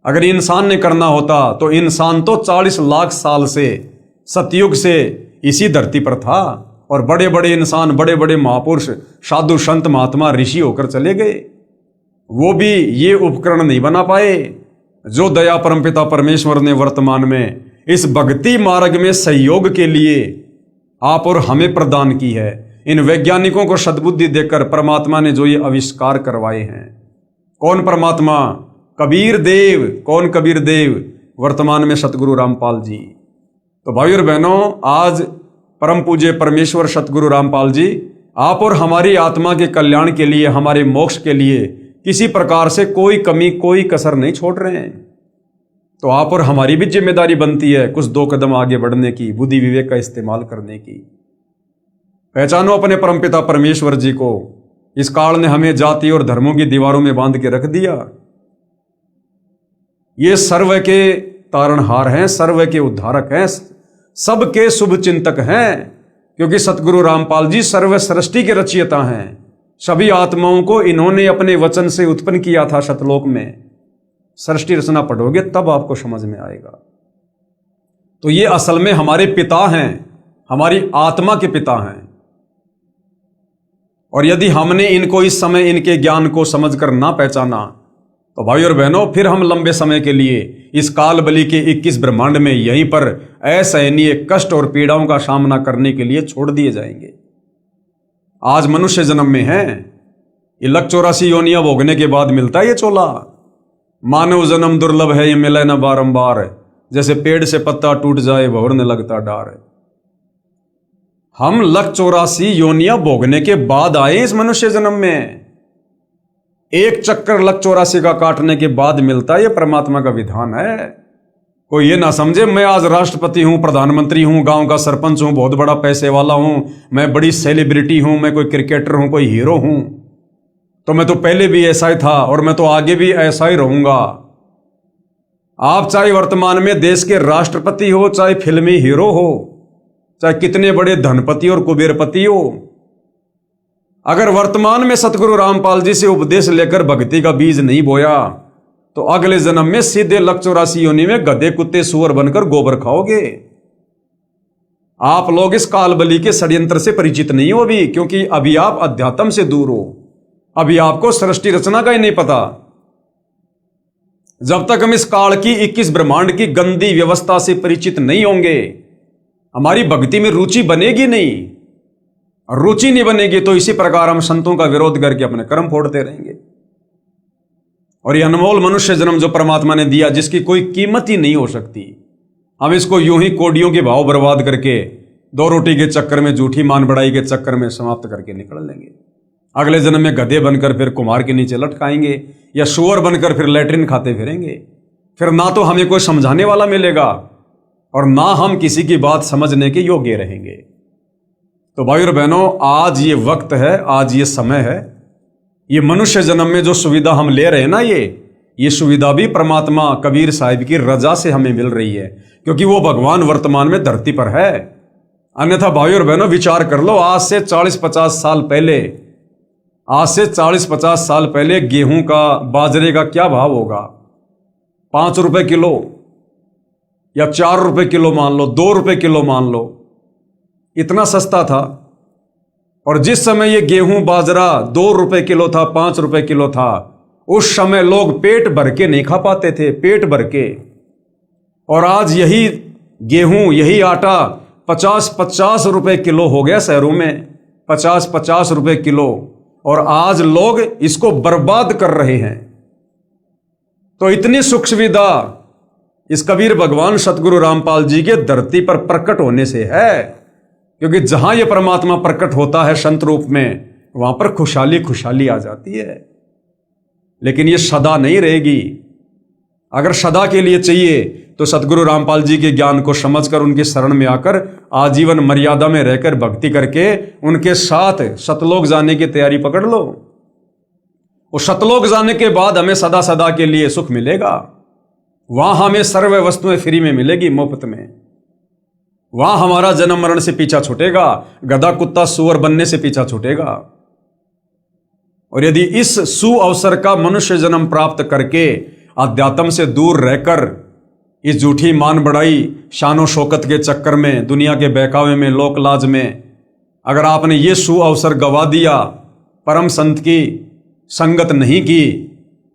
अगर इंसान ने करना होता तो इंसान तो 40 लाख साल से, सतयुग से इसी धरती पर था और बड़े बड़े इंसान, बड़े बड़े महापुरुष, साधु संत महात्मा ऋषि होकर चले गए। वो भी ये उपकरण नहीं बना पाए जो दया परमपिता परमेश्वर ने वर्तमान में इस भक्ति मार्ग में सहयोग के लिए आप और हमें प्रदान की है। इन वैज्ञानिकों को सद्बुद्धि देकर परमात्मा ने जो ये आविष्कार करवाए हैं। कौन परमात्मा? कबीर देव। कौन कबीर देव? वर्तमान में सतगुरु रामपाल जी। तो भाई और बहनों, आज परम पूज्य परमेश्वर सतगुरु रामपाल जी आप और हमारी आत्मा के कल्याण के लिए, हमारे मोक्ष के लिए किसी प्रकार से कोई कमी, कोई कसर नहीं छोड़ रहे हैं। तो आप और हमारी भी जिम्मेदारी बनती है कुछ 2 कदम आगे बढ़ने की, बुद्धि विवेक का इस्तेमाल करने की। पहचानो अपने परमपिता परमेश्वर जी को। इस काल ने हमें जाति और धर्मों की दीवारों में बांध के रख दिया। ये सर्व के तारणहार हैं, सर्व के उद्धारक हैं, सबके शुभ चिंतक हैं, क्योंकि सतगुरु रामपाल जी सर्व सृष्टि के रचयिता हैं। सभी आत्माओं को इन्होंने अपने वचन से उत्पन्न किया था सतलोक में। सृष्टि रचना पढ़ोगे तब आपको समझ में आएगा। तो ये असल में हमारे पिता हैं, हमारी आत्मा के पिता हैं। और यदि हमने इनको इस समय इनके ज्ञान को समझकर ना पहचाना, तो भाई और बहनों, फिर हम लंबे समय के लिए इस काल बलि के 21 ब्रह्मांड में यहीं पर असहनीय कष्ट और पीड़ाओं का सामना करने के लिए छोड़ दिए जाएंगे। आज मनुष्य जन्म में है, ये 184 योनियां भोगने के बाद मिलता है ये चोला। मानव जन्म दुर्लभ है, ये मिले न बारंबार, जैसे पेड़ से पत्ता टूट जाए भंवर न लगता डार। हम 184 योनियां भोगने के बाद आए इस मनुष्य जन्म में। एक चक्कर 184 का काटने के बाद मिलता है, ये परमात्मा का विधान है। कोई ये ना समझे मैं आज राष्ट्रपति हूं, प्रधानमंत्री हूं, गांव का सरपंच हूं, बहुत बड़ा पैसे वाला हूं, मैं बड़ी सेलिब्रिटी हूं, मैं कोई क्रिकेटर हूं, कोई हीरो हूं, तो मैं तो पहले भी ऐसा ही था और मैं तो आगे भी ऐसा ही रहूंगा। आप चाहे वर्तमान में देश के राष्ट्रपति हो, चाहे फिल्मी हीरो हो, चाहे कितने बड़े धनपति और कुबेरपति हो, अगर वर्तमान में सतगुरु रामपाल जी से उपदेश लेकर भक्ति का बीज नहीं बोया, तो अगले जन्म में सीधे 184 योनि में गधे, कुत्ते, सुअर बनकर गोबर खाओगे। आप लोग इस काल बलि के षड्यंत्र से परिचित नहीं हो अभी, क्योंकि अभी आप अध्यात्म से दूर हो। अभी आपको सृष्टि रचना का ही नहीं पता। जब तक हम इस काल की 21 ब्रह्मांड की गंदी व्यवस्था से परिचित नहीं होंगे, हमारी भक्ति में रुचि बनेगी नहीं। और रुचि नहीं बनेगी तो इसी प्रकार हम संतों का विरोध करके अपने कर्म फोड़ते रहेंगे। और ये अनमोल मनुष्य जन्म जो परमात्मा ने दिया, जिसकी कोई कीमत ही नहीं हो सकती, हम इसको यूं ही कोडियों के भाव बर्बाद करके, दो रोटी के चक्कर में, झूठी मान बढ़ाई के चक्कर में समाप्त करके निकल लेंगे। अगले जन्म में गधे बनकर फिर कुम्हार के नीचे लटकाएंगे, या सुअर बनकर फिर लैट्रिन खाते फिरेंगे। फिर ना तो हमें कोई समझाने वाला मिलेगा और ना हम किसी की बात समझने के योग्य रहेंगे। तो भाई और बहनों, आज ये वक्त है, आज ये समय है, ये मनुष्य जन्म में जो सुविधा हम ले रहे हैं ना, ये सुविधा भी परमात्मा कबीर साहिब की रजा से हमें मिल रही है, क्योंकि वो भगवान वर्तमान में धरती पर है। अन्यथा भाई और बहनों, विचार कर लो, आज से 40-50 साल पहले, आज से 40-50 साल पहले गेहूं का, बाजरे का क्या भाव होगा? 5 रुपए किलो या 4 रुपए किलो मान लो, 2 रुपए किलो मान लो, इतना सस्ता था। और जिस समय ये गेहूं बाजरा 2 रुपए किलो था, 5 रुपए किलो था, उस समय लोग पेट भर के नहीं खा पाते थे, पेट भर के। और आज यही गेहूं, यही आटा 50-50 रुपए किलो हो गया शहरों में, 50-50 रुपए किलो, और आज लोग इसको बर्बाद कर रहे हैं। तो इतनी सुख सुविधा इस कबीर भगवान सतगुरु रामपाल जी के धरती पर प्रकट होने से है, क्योंकि जहां ये परमात्मा प्रकट होता है संत रूप में, वहां पर खुशहाली खुशहाली आ जाती है। लेकिन ये सदा नहीं रहेगी। अगर सदा के लिए चाहिए तो सतगुरु रामपाल जी के ज्ञान को समझकर, उनकी शरण में आकर, आजीवन मर्यादा में रहकर भक्ति करके उनके साथ सतलोक जाने की तैयारी पकड़ लो। वो सतलोक जाने के बाद हमें सदा सदा के लिए सुख मिलेगा। वहां हमें सर्व वस्तुएं फ्री में मिलेगी, मुफ्त में। वहां हमारा जन्म मरण से पीछा छूटेगा, गधा कुत्ता सूअर बनने से पीछा छूटेगा। और यदि इस सु अवसर का मनुष्य जन्म प्राप्त करके अध्यात्म से दूर रहकर, इस झूठी मान बढ़ाई, शानो शौकत के चक्कर में, दुनिया के बहकावे में, लोक लाज में, अगर आपने ये सु अवसर गवा दिया, परम संत की संगत नहीं की,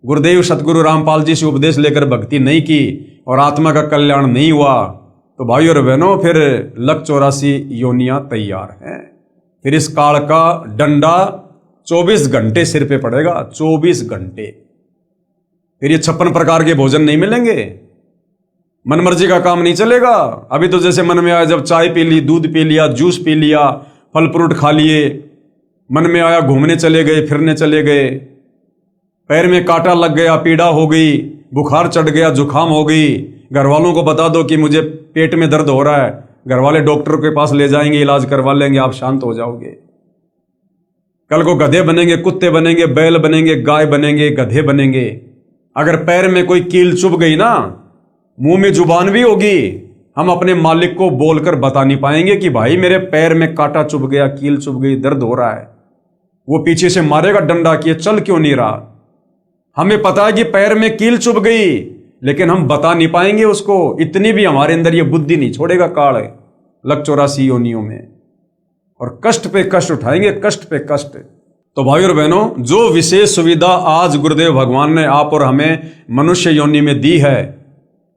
गुरुदेव सतगुरु रामपाल जी से उपदेश लेकर भक्ति नहीं की, और आत्मा का कल्याण नहीं हुआ, तो भाई और बहनों, फिर 184 योनियां तैयार हैं। फिर इस काल का डंडा 24 घंटे सिर पे पड़ेगा, 24 घंटे। फिर ये 56 प्रकार के भोजन नहीं मिलेंगे, मनमर्जी का काम नहीं चलेगा। अभी तो जैसे मन में आया, जब चाय पी ली, दूध पी लिया, जूस पी लिया, फल फ्रूट खा लिए, मन में आया घूमने चले गए, फिरने चले गए, पैर में कांटा लग गया, पीड़ा हो गई, बुखार चढ़ गया, जुकाम हो गई, घर वालों को बता दो कि मुझे पेट में दर्द हो रहा है, घर वाले डॉक्टर के पास ले जाएंगे, इलाज करवा लेंगे, आप शांत हो जाओगे। कल को गधे बनेंगे, कुत्ते बनेंगे, बैल बनेंगे, गाय बनेंगे, गधे बनेंगे। अगर पैर में कोई कील चुभ गई ना, मुंह में जुबान भी होगी, हम अपने मालिक को बोलकर बता नहीं पाएंगे कि भाई मेरे पैर में कांटा चुभ गया, कील चुभ गई, दर्द हो रहा है। वो पीछे से मारेगा डंडा कि ये चल क्यों नहीं रहा। हमें पता है कि पैर में कील चुभ गई, लेकिन हम बता नहीं पाएंगे उसको। इतनी भी हमारे अंदर ये बुद्धि नहीं छोड़ेगा काल 184 योनियों में, और कष्ट पे कष्ट उठाएंगे, कष्ट पे कष्ट। तो भाई और बहनों, जो विशेष सुविधा आज गुरुदेव भगवान ने आप और हमें मनुष्य योनि में दी है,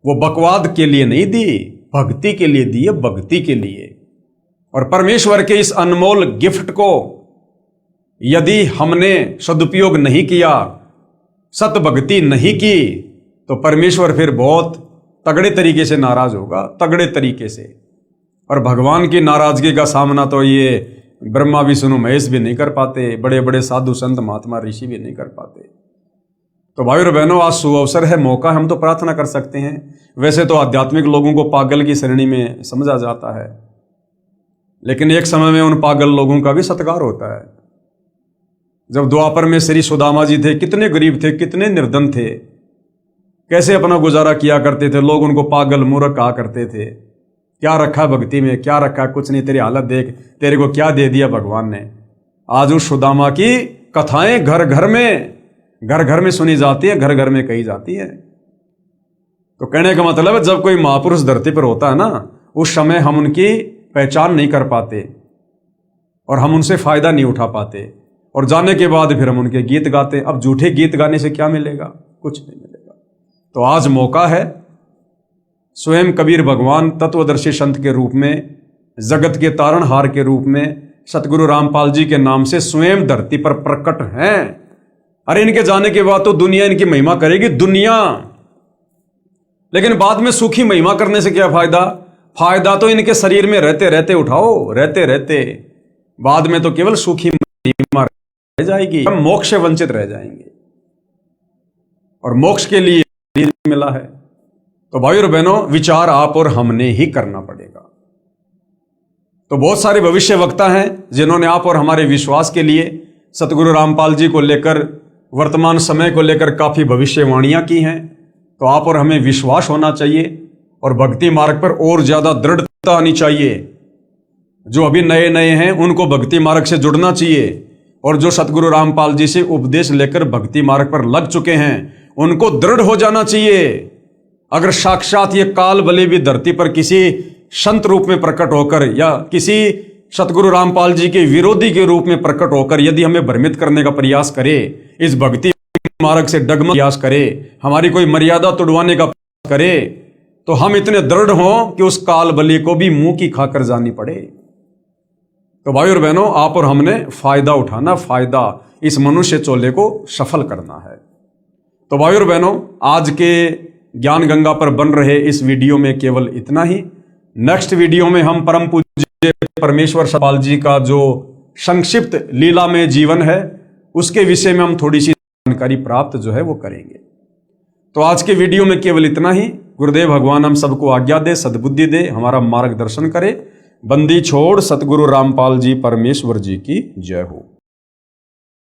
वो बकवाद के लिए नहीं दी, भक्ति के लिए दी है, भक्ति के लिए। और परमेश्वर के इस अनमोल गिफ्ट को यदि हमने सदुपयोग नहीं किया, सत भक्ति नहीं की, तो परमेश्वर फिर बहुत तगड़े तरीके से नाराज होगा, तगड़े तरीके से। और भगवान की नाराजगी का सामना तो ये ब्रह्मा विष्णु महेश भी नहीं कर पाते, बड़े बड़े साधु संत महात्मा ऋषि भी नहीं कर पाते। तो भाई और बहनों, आज सुअवसर है, मौका, हम तो प्रार्थना कर सकते हैं। वैसे तो आध्यात्मिक लोगों को पागल की श्रेणी में समझा जाता है, लेकिन एक समय में उन पागल लोगों का भी सत्कार होता है। जब द्वापर में श्री सुदामा जी थे, कितने गरीब थे, कितने निर्धन थे, कैसे अपना गुजारा किया करते थे, लोग उनको पागल मूर्ख कहा करते थे। क्या रखा भक्ति में, क्या रखा, कुछ नहीं, तेरी हालत देख, तेरे को क्या दे दिया भगवान ने। आज उस सुदामा की कथाएं घर घर में सुनी जाती है, घर घर में कही जाती है। तो कहने का मतलब है, जब कोई महापुरुष धरती पर होता है ना, उस समय हम उनकी पहचान नहीं कर पाते और हम उनसे फायदा नहीं उठा पाते, और जाने के बाद फिर हम उनके गीत गाते। अब झूठे गीत गाने से क्या मिलेगा? कुछ नहीं मिलेगा। तो आज मौका है, स्वयं कबीर भगवान तत्वदर्शी संत के रूप में, जगत के तारणहार के रूप में, सतगुरु रामपाल जी के नाम से स्वयं धरती पर प्रकट हैं। अरे इनके जाने के बाद तो दुनिया इनकी महिमा करेगी, दुनिया। लेकिन बाद में सूखी महिमा करने से क्या फायदा? फायदा तो इनके शरीर में रहते रहते उठाओ, रहते रहते। बाद में तो केवल सूखी महिमा रह जाएगी, हम मोक्ष से वंचित रह जाएंगे। और मोक्ष के लिए मिला है। तो भाई और बहनों, विचार आप और हमने ही करना पड़ेगा। तो बहुत सारे भविष्य वक्ता हैं जिन्होंने आप और हमारे विश्वास के लिए सतगुरु रामपाल जी को लेकर, वर्तमान समय को लेकर काफी भविष्यवाणियां की हैं। तो आप और हमें विश्वास होना चाहिए और भक्ति मार्ग पर और ज्यादा दृढ़ता आनी चाहिए। जो अभी नए नए हैं उनको भक्ति मार्ग से जुड़ना चाहिए, और जो सतगुरु रामपाल जी से उपदेश लेकर भक्ति मार्ग पर लग चुके हैं उनको दृढ़ हो जाना चाहिए। अगर साक्षात ये काल बलि भी धरती पर किसी संत रूप में प्रकट होकर या किसी सतगुरु रामपाल जी के विरोधी के रूप में प्रकट होकर यदि हमें भ्रमित करने का प्रयास करे, इस भक्ति मार्ग से डगमग प्रयास करे, हमारी कोई मर्यादा तोड़वाने का प्रयास करे, तो हम इतने दृढ़ हों कि उस काल बलि को भी मुंह की खाकर जानी पड़े। तो भाई और बहनों, आप और हमने फायदा उठाना, फायदा इस मनुष्य चोले को सफल करना है। तो भाई और बहनों, आज के ज्ञान गंगा पर बन रहे इस वीडियो में केवल इतना ही। नेक्स्ट वीडियो में हम परम पूज्य परमेश्वर सतपाल जी का जो संक्षिप्त लीला में जीवन है उसके विषय में हम थोड़ी सी जानकारी प्राप्त जो है वो करेंगे। तो आज के वीडियो में केवल इतना ही। गुरुदेव भगवान हम सबको आज्ञा दे, सद्बुद्धि दे, हमारा मार्गदर्शन करे। बंदी छोड़ सतगुरु रामपाल जी परमेश्वर जी की जय हो।